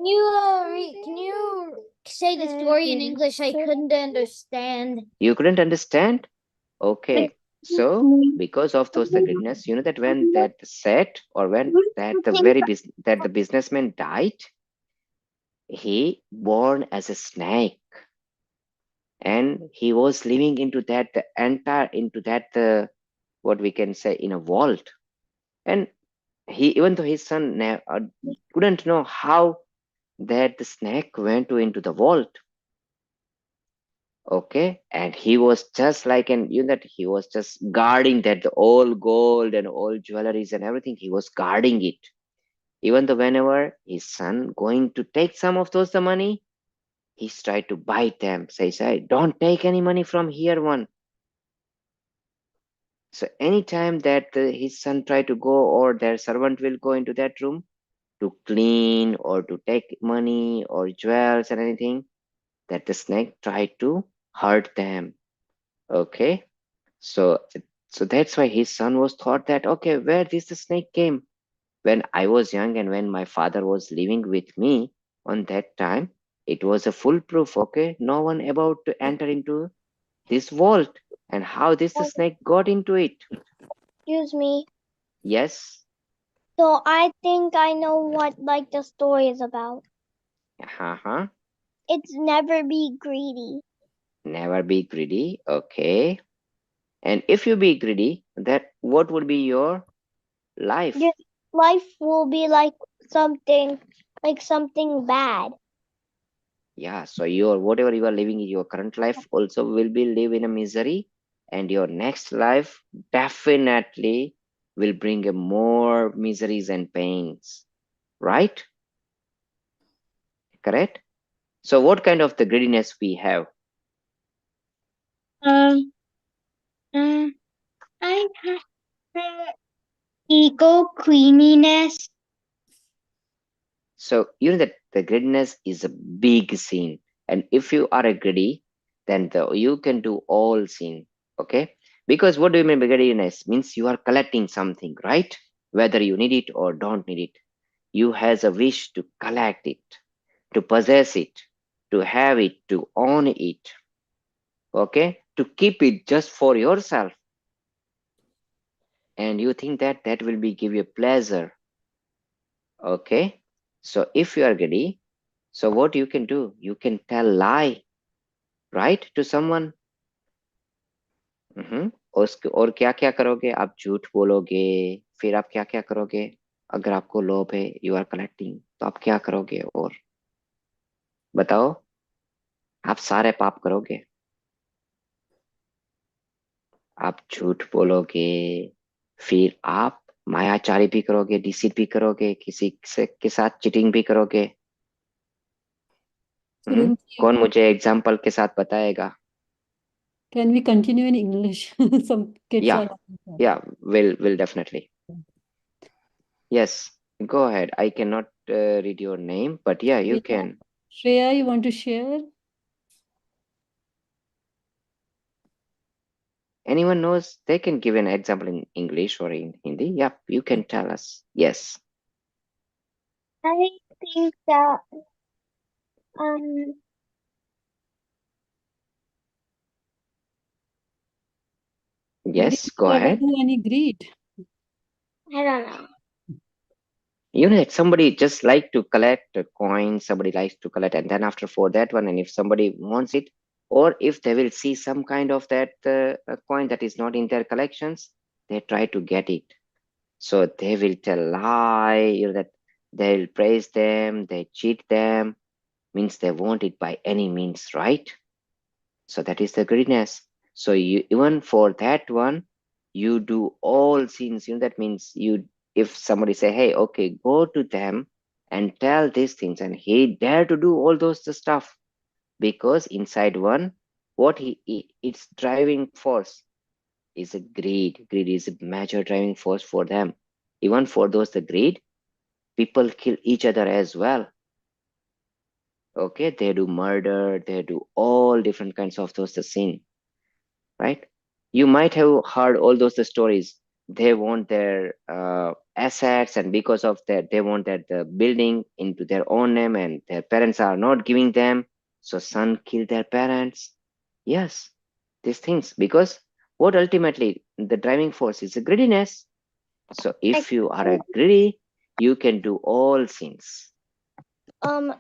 Speaker 5: Can you say the story in English? I couldn't understand.
Speaker 2: You couldn't understand? Okay. So because of those the goodness, you know that when that set or when that the businessman died, he born as a snake, and he was living into that what we can say in a vault. And he, even though his son couldn't know how that the snake went into the vault. Okay, and he was just like, and you know that he was just guarding that the all gold and all jewelries and everything, he was guarding it. Even though whenever his son going to take some of those the money, he's tried to bite them, say, don't take any money from here one. So anytime that his son try to go, or their servant will go into that room to clean or to take money or jewels and anything, that the snake tried to hurt them. Okay, so that's why his son was thought that, okay, where this the snake came? When I was young and when my father was living with me on that time, it was a foolproof. Okay, no one about to enter into this vault, and how this the snake got into it.
Speaker 5: Excuse me.
Speaker 2: Yes.
Speaker 5: So I think I know what like the story is about.
Speaker 2: Uh-huh.
Speaker 5: It's never be greedy.
Speaker 2: Never be greedy. Okay. And if you be greedy, that what would be your life?
Speaker 5: Your life will be like something bad.
Speaker 2: Yeah, so your whatever you are living in your current life also will be live in a misery, and your next life definitely will bring a more miseries and pains, right? Correct. So what kind of the greediness we have?
Speaker 1: Um, I have ego queeniness.
Speaker 2: So you know that the greediness is a big sin, and if you are a greedy, then you can do all sin. Okay, because what do you mean by greediness? Means you are collecting something, right? Whether you need it or don't need it, you has a wish to collect it, to possess it, to have it, to own it. Okay, to keep it just for yourself, and you think that that will be give you pleasure. Okay, so if you are greedy, so what you can do, you can tell lie, right, to someone. और क्या क्या करोगे आप? झूठ बोलोगे, फिर आप क्या क्या करोगे? अगर आपको लोभ है, यू आर कलेक्टिंग, तो आप क्या करोगे? और बताओ, आप सारे पाप करोगे, आप झूठ बोलोगे, फिर आप मायाचारी भी करोगे, डिसीट भी करोगे, किसी से के साथ चीटिंग भी करोगे। कौन मुझे एग्जाम्पल के साथ बताएगा?
Speaker 3: Can we continue in English? Some kids
Speaker 2: Yeah,
Speaker 3: are like that.
Speaker 2: yeah, will definitely. Yes, go ahead. I cannot read your name, but yeah, you can.
Speaker 3: Shreya, you want to share?
Speaker 2: Anyone knows? They can give an example in English or in Hindi. Yep, you can tell us. Yes.
Speaker 5: I think that um
Speaker 2: Yes, go
Speaker 3: Never
Speaker 2: ahead.
Speaker 3: do any greed.
Speaker 5: I don't know.
Speaker 2: You know that somebody just like to collect a coin, somebody likes to collect, and then after for that one, and if somebody wants it, or if they will see some kind of that coin that is not in their collections, they try to get it. So they will tell lie, you know, that they'll praise them, they cheat them, means they want it by any means, right? So that is the greediness. So you, even for that one, you do all sins. You know that means you, if somebody say, hey, okay, go to them and tell these things, and he dare to do all those the stuff, because inside one, what its driving force is a greed. Greed is a major driving force for them. Even for those the greed, people kill each other as well. Okay, they do murder, they do all different kinds of those the sin, right? You might have heard all those the stories. They want their assets, and because of that, they want that the building into their own name, and their parents are not giving them. So son kill their parents. Yes, these things, because what ultimately the driving force is a greediness. So if you are a greedy, you can do all sins.
Speaker 5: Um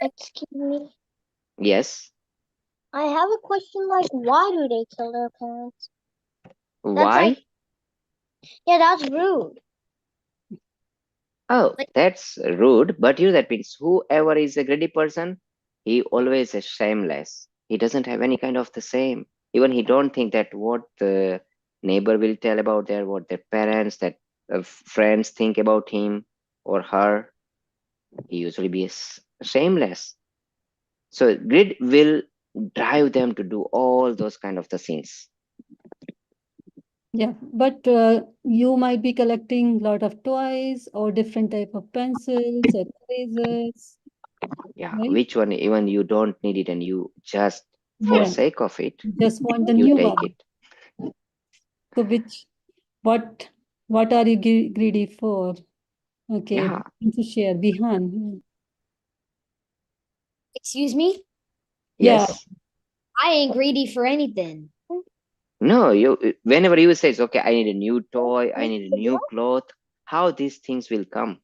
Speaker 5: Excuse me.
Speaker 2: Yes.
Speaker 5: I have a question like why do they kill their parents?
Speaker 2: Why?
Speaker 5: Yeah, that's rude.
Speaker 2: Oh, that's rude. But you know that means whoever is a greedy person, he always is shameless. He doesn't have any kind of the same. Even he don't think that what the neighbor will tell about their what their parents, that friends think about him or her. He usually be shameless. So greed will drive them to do all those kind of the things.
Speaker 3: Yeah, but you might be collecting lot of toys or different type of pencils or erasers,
Speaker 2: Yeah,
Speaker 3: right?
Speaker 2: which one even you don't need it and you just for
Speaker 3: Yeah,
Speaker 2: sake of it,
Speaker 3: just want the
Speaker 2: you
Speaker 3: new
Speaker 2: take
Speaker 3: one.
Speaker 2: it.
Speaker 3: So what, what are you greedy for? Okay,
Speaker 2: Yeah.
Speaker 3: to share, Bihan.
Speaker 6: Excuse me?
Speaker 3: Yeah,
Speaker 2: Yes.
Speaker 6: I ain't greedy for anything.
Speaker 2: No, you whenever you says, okay, I need a new toy, I need a new cloth, how these things will come?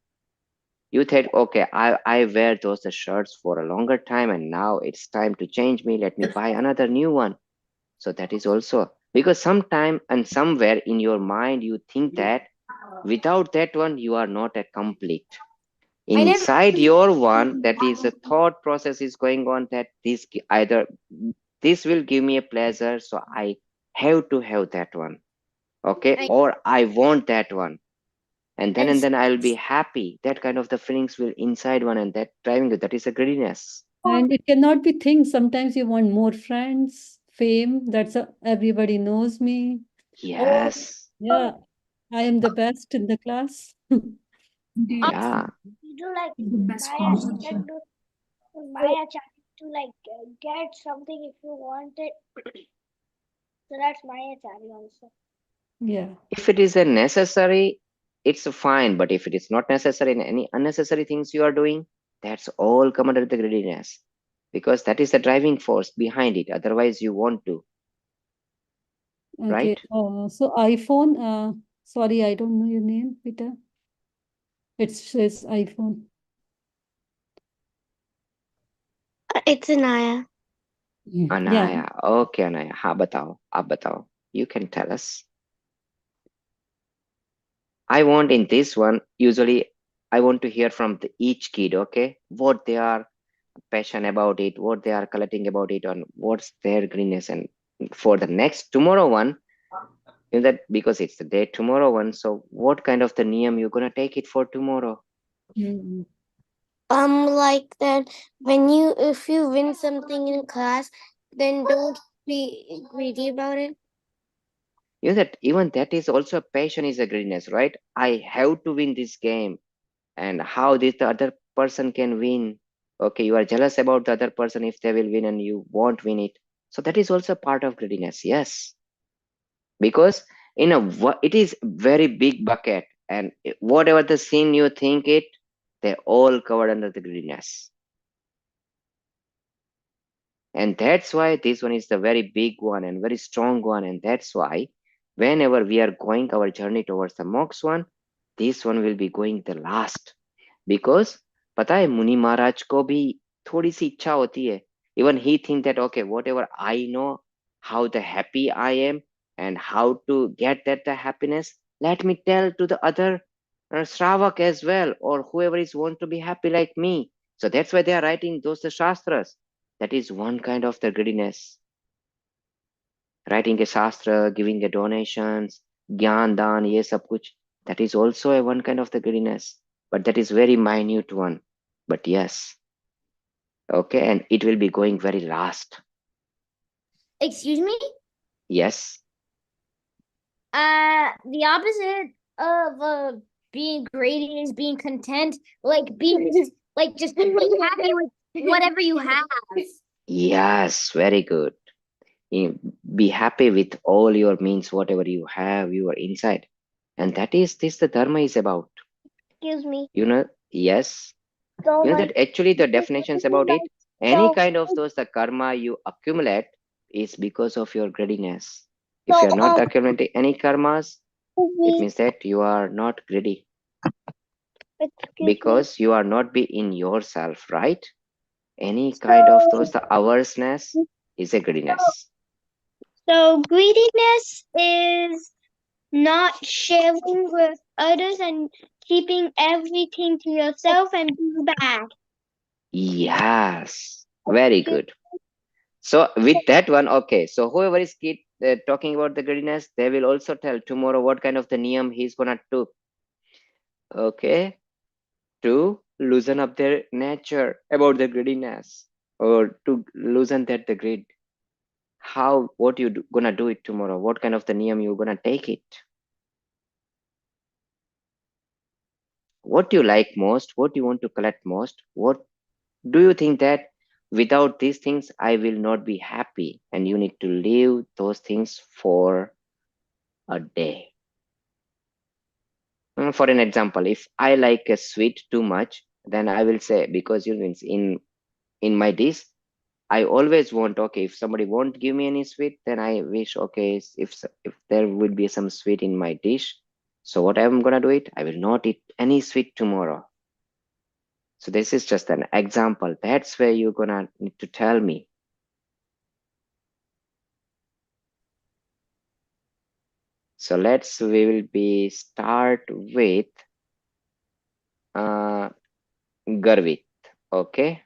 Speaker 2: You think, okay, I wear those shirts for a longer time and now it's time to change me. Let me buy another new one. So that is also because sometime and somewhere in your mind you think that without that one you are not a complete.
Speaker 6: I never
Speaker 2: Inside your one, that is a thought process is going on that either this will give me a pleasure, so I have to have that one, okay,
Speaker 6: I,
Speaker 2: or I want that one, and
Speaker 6: and
Speaker 2: then I'll be happy. That kind of the feelings will inside one, and that driving you, that is a greediness.
Speaker 3: and it cannot be things. Sometimes you want more friends, fame. Everybody knows me. Oh,
Speaker 2: Yes.
Speaker 3: yeah, I am the best in the class.
Speaker 2: Yeah.
Speaker 5: You do like
Speaker 4: The best
Speaker 5: Maya
Speaker 4: conversation.
Speaker 5: said Maya tried to like get something if you want it. So that's Maya Chari also.
Speaker 3: Yeah.
Speaker 2: If it is a necessary, it's fine, but if it is not necessary and any unnecessary things you are doing, that's all come under the greediness, because that is the driving force behind it, otherwise you won't do,
Speaker 3: Okay.
Speaker 2: right?
Speaker 3: So iPhone, sorry, I don't know your name, Peter. It says iPhone.
Speaker 5: It's Anaya.
Speaker 3: Yeah.
Speaker 2: Anaya, okay, Anaya, हाँ बताओ, आप बताओ, you can tell us. I want in this one, usually I want to hear from each kid, okay, what they are passionate about it, what they are collecting about it, and what's their greenness. And for the next tomorrow one, you know that because it's the day tomorrow one, so what kind of the niyam you're gonna take it for tomorrow?
Speaker 3: Mm.
Speaker 5: Like that if you win something in class, then don't be greedy about it.
Speaker 2: You know that even that is also a passion is a greenness, right? I have to win this game, and how this the other person can win. Okay, you are jealous about the other person if they will win and you won't win it. So that is also part of greediness, yes. Because it is very big bucket, and whatever the sin you think it, they're all covered under the greediness. And that's why this one is the very big one and very strong one, and that's why whenever we are going our journey towards the mox one, this one will be going the last. Because पता है मुनि महाराज को भी थोड़ी सी इच्छा होती है. Even he think that okay, whatever I know how the happy I am and how to get that the happiness, let me tell to the other Shravak as well, or whoever is want to be happy like me. So that's why they are writing those the shastras. That is one kind of the greediness. Writing a shastra, giving a donations, gyan dan, ye sab kuch. That is also a one kind of the greediness, but that is very minute one. But yes, okay, and it will be going very last.
Speaker 6: excuse me?
Speaker 2: Yes,
Speaker 6: The opposite of being greedy is being content, like being just being happy with whatever you have.
Speaker 2: yes, very good. Be happy with all your means, whatever you have, you are inside, and that is this the dharma is about.
Speaker 5: Excuse me.
Speaker 2: You know, yes.
Speaker 5: So
Speaker 2: You know
Speaker 5: like
Speaker 2: that actually the definitions about it, any
Speaker 5: so
Speaker 2: kind of those the karma you accumulate is because of your greediness. If
Speaker 5: so
Speaker 2: you are not accumulating any karmas, it
Speaker 5: excuse
Speaker 2: means that you are not greedy
Speaker 5: me.
Speaker 2: because you are not be in yourself, right? Any kind of those, the averseness is a greediness.
Speaker 5: So greediness is not sharing with others and keeping everything to yourself and being bad.
Speaker 2: Yes, very good. So with that one, okay. So whoever is talking about the greediness, they will also tell tomorrow what kind of the niyam he's gonna do. Okay, to loosen up their nature about the greediness, or to loosen that the greed. How? What you gonna do it tomorrow? What kind of the niyam you gonna take it? What you like most? What you want to collect most? What do you think that without these things I will not be happy, and you need to leave those things for a day? For an example, if I like a sweet too much, then I will say, because you means in my dish I always want, okay, if somebody won't give me any sweet, then I wish, okay, if there would be some sweet in my dish, so what I'm gonna do it, I will not eat any sweet tomorrow. So this is just an example. That's where you're gonna need to tell me. So we will be start with Garvit, okay?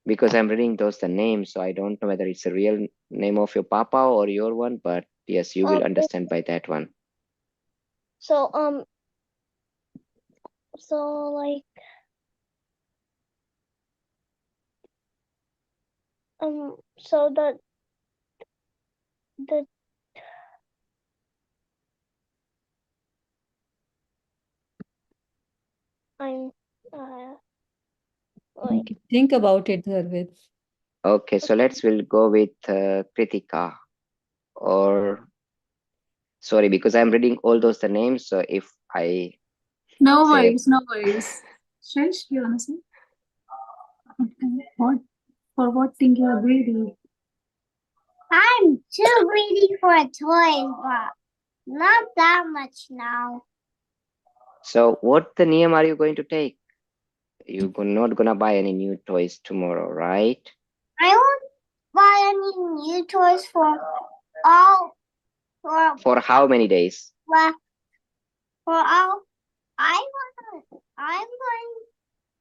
Speaker 2: Because I'm reading those the names, so I don't know whether it's a real name of your papa or your one, but yes, you will understand by that one.
Speaker 5: So like so the I'm like
Speaker 3: Okay, think about it, Garvit.
Speaker 2: Okay, so we'll go with Kritika, or sorry, because I'm reading all those the names, so if I
Speaker 4: No
Speaker 2: say
Speaker 4: worries, no worries. Shrish, you wanna say? What? For what thing you are greedy?
Speaker 1: I'm too greedy for a toy, but not that much now.
Speaker 2: so, what the name are you going to take? Not gonna buy any new toys tomorrow, right?
Speaker 1: I won't buy any new toys for all
Speaker 2: For how many days?
Speaker 1: well, for all. I'm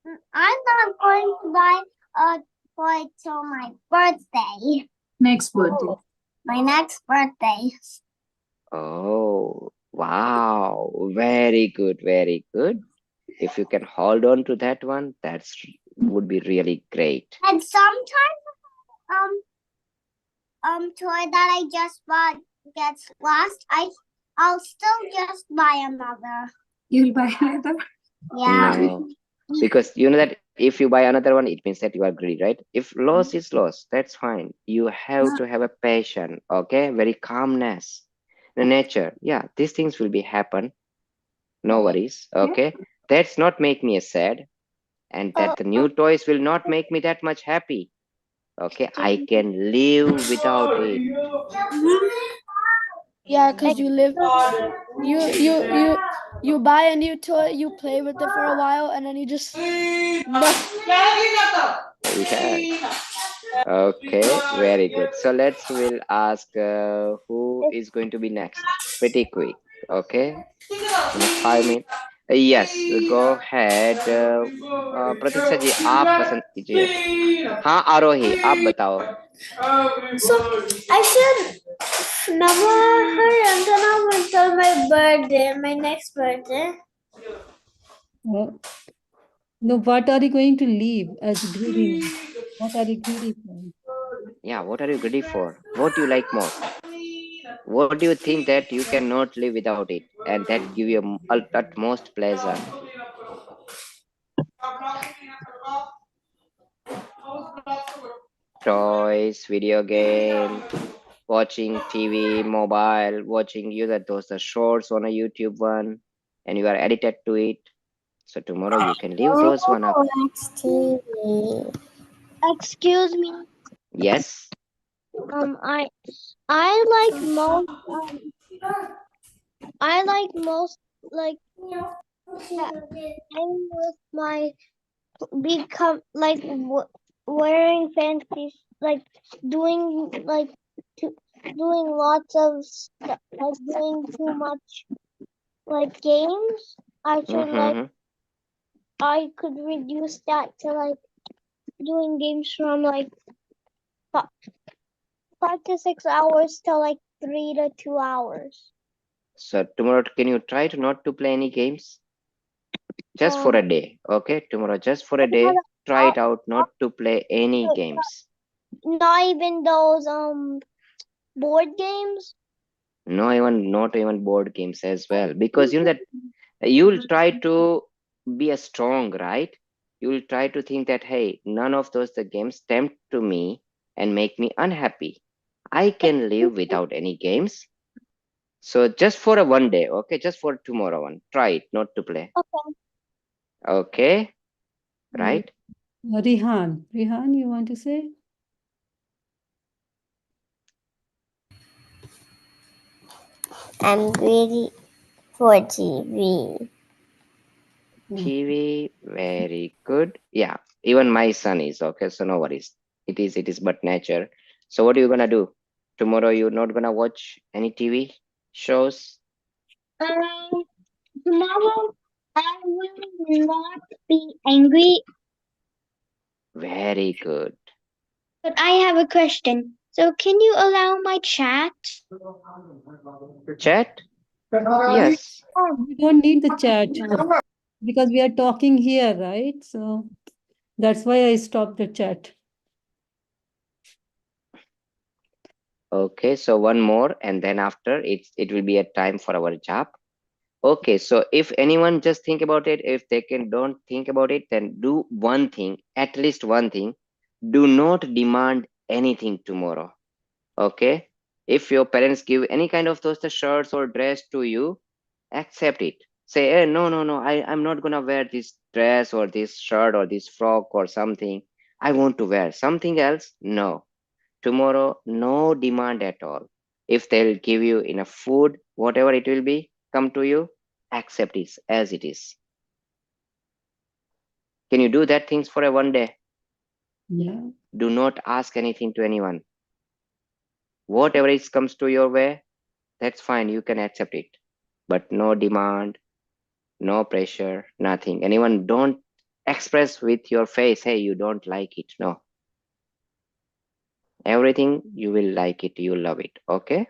Speaker 1: not going to buy a toy till my birthday.
Speaker 4: Next birthday.
Speaker 1: My next birthday.
Speaker 2: Oh, wow, very good, very good. If you can hold on to that one, would be really great.
Speaker 1: And sometimes toy that I just bought gets lost, I'll still just buy another.
Speaker 4: You'll buy another?
Speaker 1: Yeah.
Speaker 2: No, because you know that if you buy another one, it means that you are greedy, right? If loss is loss, that's fine. You have to have a passion, okay? Very calmness, the nature. Yeah, these things will be happen. No worries, okay? That's not make me sad, and that the new toys will not make me that much happy. Okay, I can live without it.
Speaker 7: Yeah, because you buy a new toy, you play with it for a while, and then you just no.
Speaker 2: Yes. Okay, very good. So we'll ask who is going to be next. Pretty quick. Okay, in 5 minutes. Yes, go ahead. प्रतीक्षा जी आप पसंद कीजिए. हाँ आरोही आप बताओ.
Speaker 5: So I should never hurry until my birthday, my next birthday.
Speaker 3: No, what are you going to leave as greediness? What are you greedy for?
Speaker 2: Yeah, what are you greedy for? What do you like most? What do you think that you cannot live without it, and that give you utmost pleasure? Toys, video game, watching TV, mobile, watching those the shorts on a YouTube one, and you are addicted to it. So tomorrow you can leave those one up.
Speaker 5: Excuse me.
Speaker 2: Yes.
Speaker 5: I like most like playing with my wearing fancy, like doing like doing lots of stuff, like doing too much like games. I should like
Speaker 2: Mhm.
Speaker 5: I could reduce that to like doing games from like 5 to 6 hours to like 3 to 2 hours.
Speaker 2: So tomorrow, can you try to not to play any games? Just for a day, okay? Tomorrow, just for a day, try it out not to play any games.
Speaker 5: Not even those board games.
Speaker 2: No, even not even board games as well, because you know that you'll try to be a strong, right? You'll try to think that, hey, none of those the games tempt to me and make me unhappy. I can live without any games. So just for a one day, okay? Just for tomorrow one, try it not to play.
Speaker 5: Okay.
Speaker 2: Okay, right?
Speaker 3: Rihan, you want to say?
Speaker 1: I'm ready for TV.
Speaker 2: TV, very good. Yeah, even my son is okay, so no worries. It is but nature. So what are you gonna do? Tomorrow you're not gonna watch any TV shows?
Speaker 5: Tomorrow I will not be angry.
Speaker 2: Very good.
Speaker 5: But I have a question. So can you allow my chat?
Speaker 2: Chat? Yes.
Speaker 3: We don't need the chat because we are talking here, right? So that's why I stopped the chat.
Speaker 2: Okay, so one more and then after it will be a time for our job. Okay, so if anyone just think about it, if they can don't think about it, then do one thing, at least one thing. Do not demand anything tomorrow. Okay, if your parents give any kind of those the shirts or dress to you, accept it. Say, no, I'm not gonna wear this dress or this shirt or this frock or something. I want to wear something else. No, tomorrow no demand at all. If they'll give you enough food, whatever it will be come to you, accept it as it is. Can you do that things for a one day?
Speaker 3: Yeah.
Speaker 2: Do not ask anything to anyone. Whatever it comes to your way, that's fine, you can accept it, but no demand, no pressure, nothing. Anyone don't express with your face, hey, you don't like it. No, everything you will like it, you love it. Okay,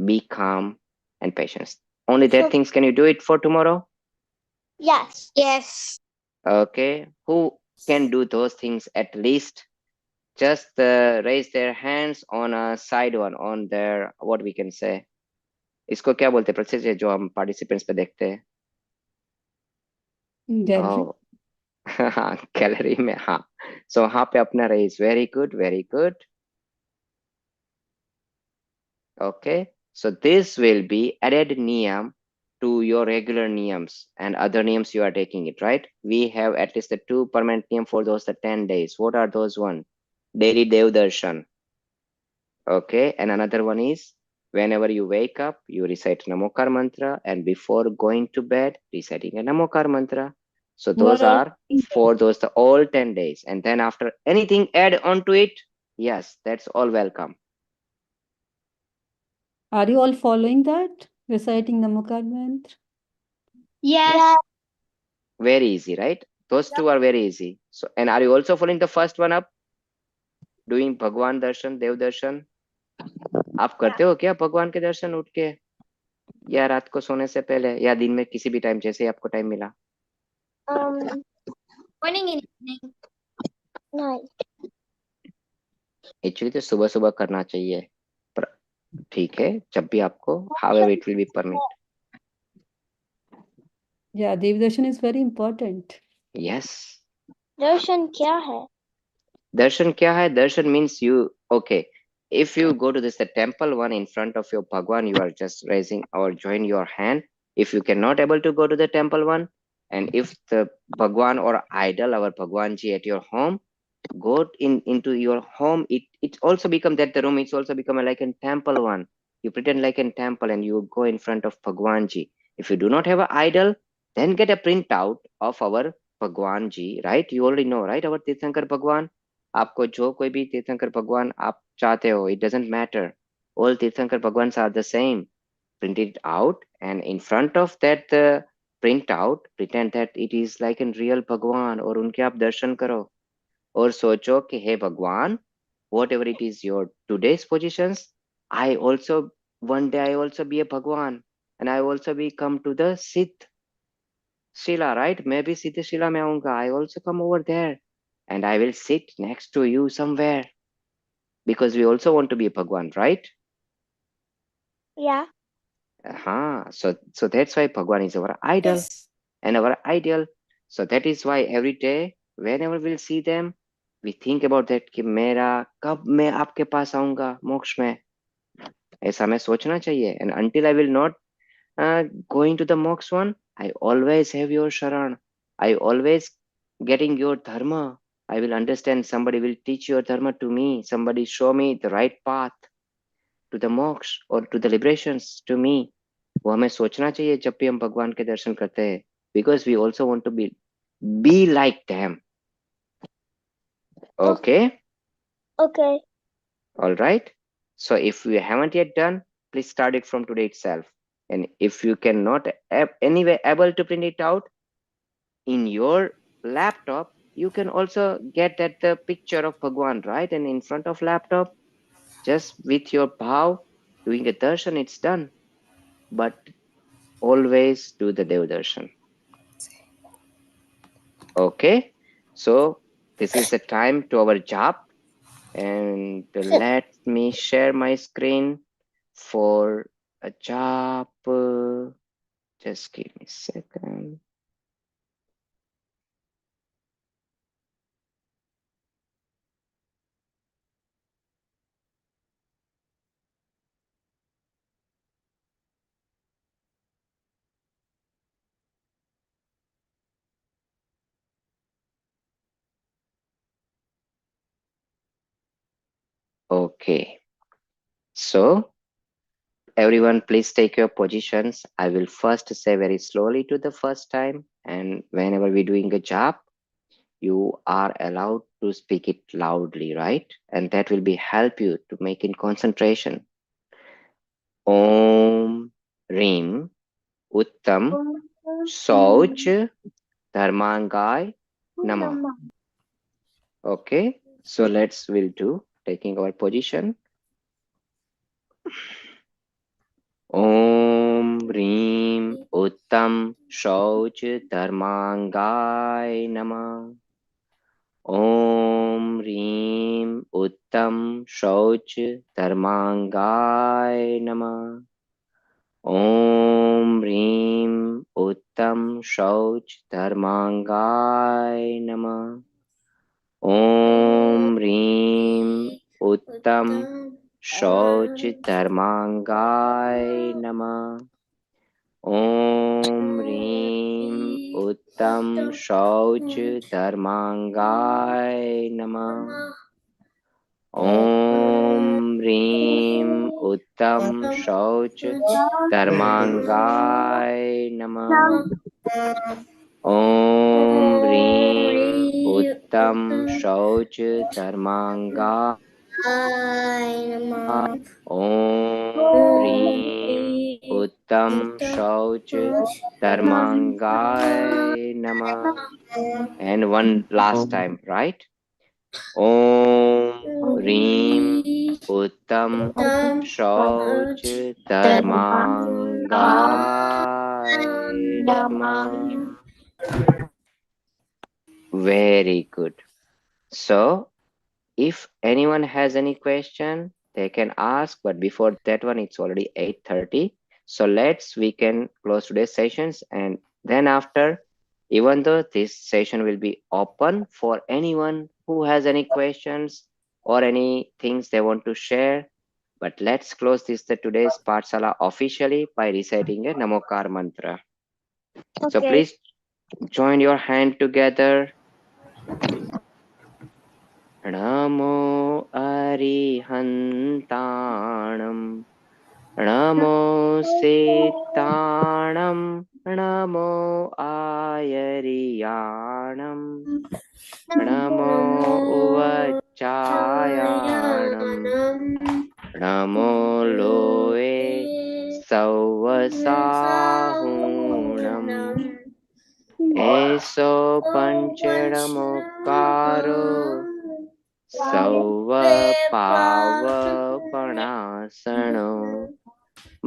Speaker 2: be calm and patient. Only that things can you do it for tomorrow.
Speaker 5: Yes. Yes.
Speaker 2: Okay, who can do those things at least? Just raise their hands on a side one, on their, what we can say, इसको क्या बोलते हैं process जो हम participants पे देखते हैं?
Speaker 3: Gallery.
Speaker 2: Oh, हाँ, गैलरी में, हाँ. So वहाँ पे अपना raise. Very good, very good. Okay, so this will be added niyam to your regular niyams and other niyams you are taking it, right? We have at least the 2 permanent niyam for those the 10 days. What are those one? Daily Dev Darshan. Okay, and another one is whenever you wake up, you recite Namokar mantra, and before going to bed, reciting a Namokar mantra. So those are for those the all 10 days. And then after anything add on to it, yes, that's all welcome.
Speaker 3: Are you all following that? Reciting Namokar mantra?
Speaker 5: Yes.
Speaker 2: Very easy, right? Those two are very easy. So, and are you also following the first one up? Doing Bhagwan Darshan, Dev Darshan? आप करते हो क्या भगवान के दर्शन उठ के, या रात को सोने से पहले, या दिन में किसी भी टाइम जैसे आपको टाइम मिला?
Speaker 6: Morning and evening.
Speaker 5: Night.
Speaker 2: Actually तो सुबह सुबह करना चाहिए, पर ठीक है, जब भी आपको, however it will be permit.
Speaker 3: Yeah, Dev Darshan is very important.
Speaker 2: Yes.
Speaker 5: दर्शन क्या है?
Speaker 2: Darshan kya hai? Darshan means you, okay, if you go to this the temple one in front of your Bhagwan, you are just raising or join your hand. If you cannot able to go to the temple one, and if the Bhagwan or idol, our Bhagwan ji at your home, go into your home, it also become that the room, it's also become like a temple one. You pretend like a temple and you go in front of Bhagwan ji. If you do not have an idol, then get a printout of our Bhagwan ji, right? You already know, right? Our Tirthankar Bhagwan. आपको जो कोई भी तीर्थंकर भगवान आप चाहते हो, it doesn't matter. All तीर्थंकर भगवान are the same. Print it out, and in front of that printout, pretend that it is like a real भगवान, और उनके आप दर्शन करो और सोचो कि हे भगवान, whatever it is your today's positions, I also one day I also be a भगवान, and I also be come to the Siddh Shila, right? मैं भी सिद्ध शिला में आऊंगा. I also come over there, and I will sit next to you somewhere, because we also want to be a भगवान, right?
Speaker 5: Yeah.
Speaker 2: So that's why Bhagwan is our idol.
Speaker 7: Yes.
Speaker 2: And our ideal. So that is why every day, whenever we'll see them, we think about that कि मेरा कब मैं आपके पास आऊंगा मोक्ष में, ऐसा हमें सोचना चाहिए. And until I will not going to the moksha one, I always have your sharan. I always getting your dharma. I will understand. Somebody will teach your dharma to me. Somebody show me the right path to the moksha or to the liberations to me. वो हमें सोचना चाहिए जब भी हम भगवान के दर्शन करते हैं, because we also want to be like them. Okay.
Speaker 5: Okay.
Speaker 2: All right. So if you haven't yet done, please start it from today itself. And if you cannot anyway able to print it out in your laptop, you can also get that the picture of Bhagwan, right? And in front of laptop, just with your bhav doing a darshan, it's done. But always do the Dev darshan. Okay. So this is the time to our job, and let me share my screen for a job. Just give me a second. Okay. So everyone, please take your positions. I will first say very slowly to the first time, and whenever we're doing a job, you are allowed to speak it loudly, right? And that will be help you to make in concentration. Om Rim Uttam Sauch Dharmangai Nama. Okay, so we'll do taking our position. Om Rim Uttam Sauch Dharmangai Nama. Om Rim Uttam Sauch Dharmangai Nama. Om Rim Uttam Sauch Dharmangai Nama. Om Rim Uttam Sauch Dharmangai Nama. Om Rim Uttam Sauch Dharmangai Nama. Om Rim Uttam Sauch Dharmangai Nama. Om Rim Uttam Sauch Dharmangai. Om Rim Uttam Sauch Dharmangai Nama. And one last time, right? Om Rim Uttam Sauch Dharmangai Nama. Very good. So if anyone has any question, they can ask, but before that one, it's already 8:30. So we can close today's sessions, and then after, even though this session will be open for anyone who has any questions or any things they want to share, but let's close today's Pathshala officially by reciting a Namokar mantra. So
Speaker 5: Okay.
Speaker 2: please join your hand together. Namo Arihantanam, Namo Sitanam, Namo Ayariyanam, Namo चायाणम् नमो लोए सवसाहूणम् एसो पंचडमोकारो सौव पावपणासनो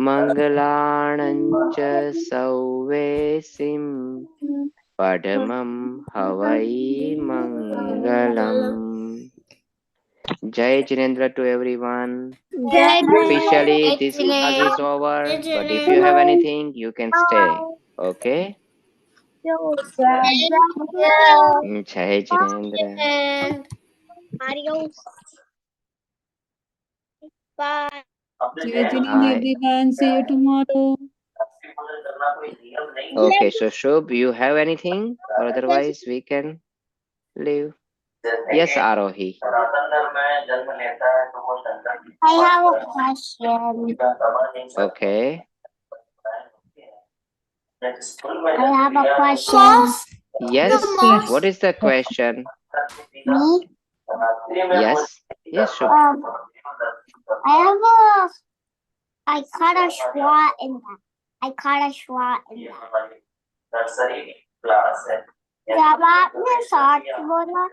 Speaker 2: मङ्गलाणञ्च सौवेसिं पडमं हवै मङ्गलम्. Jai Jinendra to everyone. Officially, this class is over. But if you have anything, you can stay. Okay? Jai Jinendra.
Speaker 6: And adios. Bye.
Speaker 3: Jai Jinendra, everyone. See you tomorrow.
Speaker 2: Okay, so Shubh, you have anything? Or otherwise, we can leave. Yes, Arohi.
Speaker 1: I have a question.
Speaker 2: Okay.
Speaker 1: I have a question.
Speaker 2: Yes.
Speaker 3: Yes.
Speaker 2: What is the question?
Speaker 1: Me?
Speaker 2: Yes. Yes, Shubh.
Speaker 1: I caught a schwa in that. I caught a schwa in that. जब आपने thought बोला,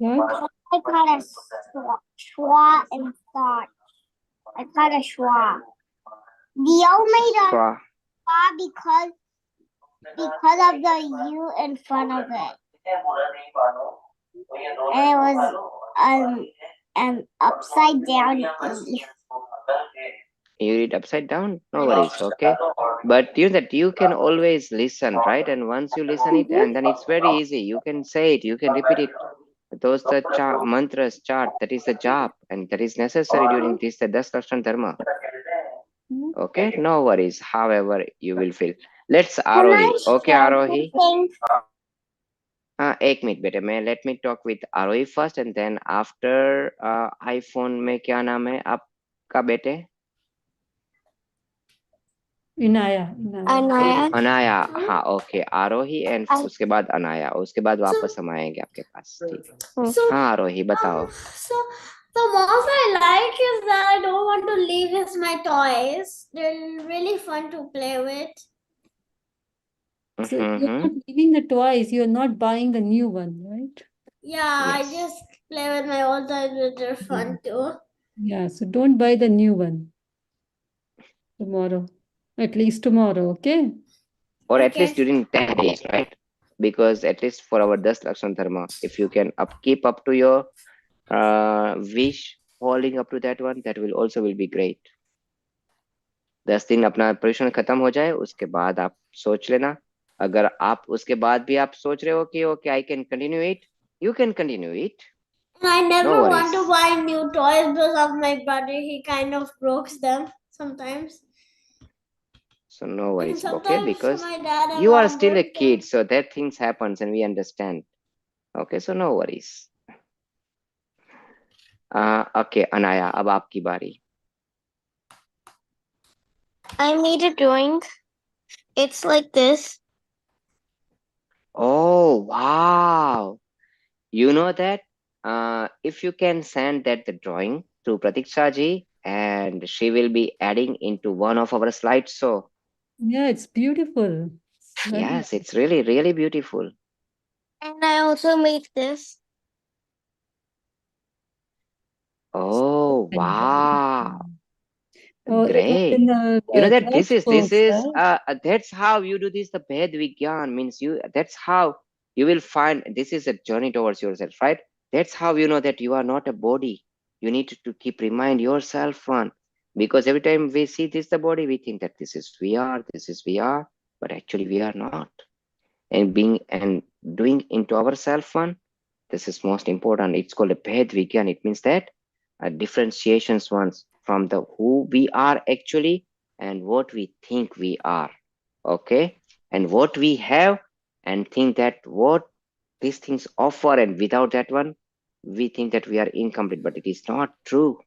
Speaker 3: What?
Speaker 1: I caught a schwa in thought. I caught a schwa. Leo made a
Speaker 2: Schwa.
Speaker 1: schwa because of the U in front of it. And it was an upside down E.
Speaker 2: You read upside down? No worries, okay? But you know that you can always listen, right? And once you listen it, and then it's very easy. You can say it, you can repeat it. Those the mantras, chart, that is the job, and that is necessary during this the Das Lakshan Dharma. Okay, no worries. However you will feel. Let's Arohi. Okay, Arohi. एक minute बेटे मैं let me talk with Arohi first and then after iPhone में क्या नाम है आपका बेटे?
Speaker 3: Inaya.
Speaker 2: Anaya. हाँ ओके आरोही एंड उसके बाद अनाया उसके बाद वापस हम आएंगे आपके पास. ठीक है. हाँ आरोही बताओ.
Speaker 5: So the most I like is that I don't want to leave his my toys. They're really fun to play with.
Speaker 3: So you're not leaving the toys, you're not buying the new one, right?
Speaker 5: Yeah, I
Speaker 2: Yes.
Speaker 5: just play with my old toys, but they're fun too.
Speaker 3: Yeah, so don't buy the new one tomorrow. At least tomorrow, okay?
Speaker 2: Or at
Speaker 5: Okay.
Speaker 2: least during 10 days, right? Because at least for our Das Lakshan Dharma, if you can keep up to your wish, holding up to that one, that will also will be great. 10 दिन अपना preparation खत्म हो जाए उसके बाद आप सोच लेना. अगर आप उसके बाद भी आप सोच रहे हो कि okay I can continue it, you can continue it.
Speaker 5: And I never
Speaker 2: No
Speaker 5: want to
Speaker 2: worries.
Speaker 5: buy new toys because of my brother. He kind of breaks them sometimes.
Speaker 2: So no
Speaker 5: And
Speaker 2: worries, okay?
Speaker 5: sometimes
Speaker 2: Because
Speaker 5: my dad and
Speaker 2: you are
Speaker 5: mom
Speaker 2: still a
Speaker 5: broke
Speaker 2: kid,
Speaker 5: them.
Speaker 2: so that things happens and we understand. Okay, so no worries. Okay, Anaya, अब आपकी बारी.
Speaker 6: I made a drawing. It's like this.
Speaker 2: Oh, wow. You know that if you can send that the drawing to Pratiksha ji and she will be adding into one of our slides. So
Speaker 3: Yeah, it's beautiful. Very
Speaker 2: yes, it's really, really beautiful.
Speaker 6: And I also made this.
Speaker 2: Oh, wow.
Speaker 3: Oh, it was
Speaker 2: Great.
Speaker 3: in
Speaker 2: You know that
Speaker 3: class
Speaker 2: this
Speaker 3: books,
Speaker 2: is
Speaker 3: right?
Speaker 2: that's how you do this, the Bhed Vigyan means you, that's how you will find this is a journey towards yourself, right? That's how you know that you are not a body. You need to keep remind yourself one, because every time we see this the body we think that this is we are, but actually we are not. And being and doing into ourself one, this is most important. It's called a Bhed Vigyan. It means that differentiations ones from the who we are actually and what we think we are. Okay, and what we have and think that what these things offer, and without that one we think that we are incomplete, but it is not true.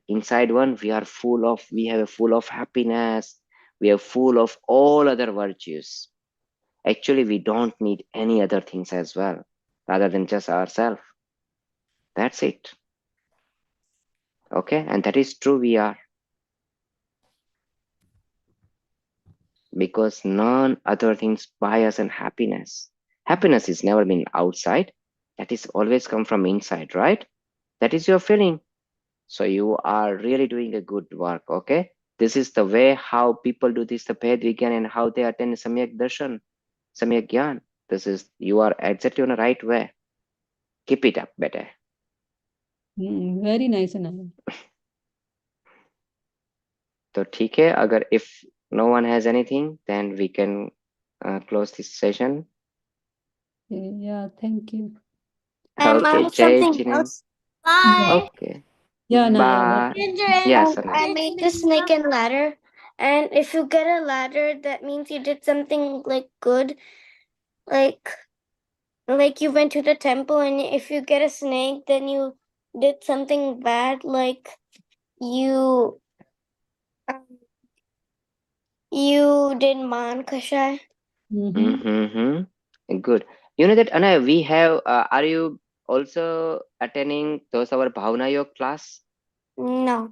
Speaker 2: Inside one we are full of, we have a full of happiness, we are full of all other virtues. Actually we don't need any other things as well rather than just ourselves. That's it. Okay, and that is true we are. Because none other things buy us and happiness. Happiness is never been outside. That is always come from inside, right? That is your feeling. So you are really doing a good work, okay? This is the way how people do this, the Bhed Vigyan, and how they attend Samyak Darshan, Samyak Gyan. This is, you are exactly on the right way. Keep it up better.
Speaker 3: Very nice, Anand.
Speaker 2: तो ठीक है, अगर if no one has anything, then we can close this session.
Speaker 3: Okay, yeah, thank you.
Speaker 2: Okay,
Speaker 1: have
Speaker 2: Jai
Speaker 1: something
Speaker 2: Jinan.
Speaker 1: else. Bye.
Speaker 2: Okay,
Speaker 3: Yeah, Naya.
Speaker 2: bye.
Speaker 1: Ginger,
Speaker 2: Yes, Anand.
Speaker 1: I made the snake and ladder, and if you get a ladder, that means you did something like good, like you went to the temple, and if you get a snake, then you did something bad, like you you did man kashai.
Speaker 2: Mm-hmm. Good. You know that, Anna, we have, are you also attending those our Bhavana Yoga class?
Speaker 1: No.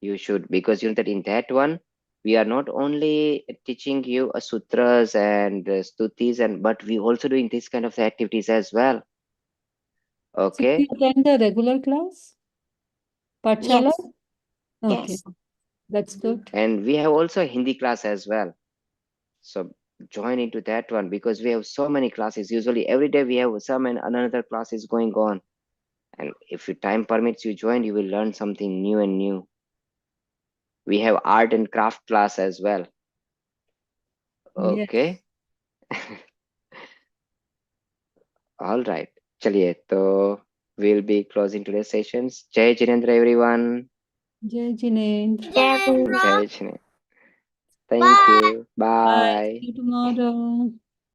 Speaker 2: You should, because you know that in that one, we are not only teaching you sutras and stutis, and but we also doing this kind of activities as well.
Speaker 3: So
Speaker 2: Okay.
Speaker 3: you attend the regular class? Pathshala?
Speaker 1: Yes.
Speaker 3: Okay,
Speaker 1: Yes.
Speaker 3: that's good.
Speaker 2: And we have also a Hindi class as well. So join into that one because we have so many classes. Usually every day we have some and another class is going on. And if your time permits you join, you will learn something new and new. We have art and craft class as well.
Speaker 3: Yes.
Speaker 2: Okay. All right. चलिए तो we'll be closing today's sessions. Jai Jinendra everyone.
Speaker 3: Jai Jinendra.
Speaker 2: Jai Jinendra. Thank you.
Speaker 3: Bye.
Speaker 2: Bye.
Speaker 3: See you tomorrow.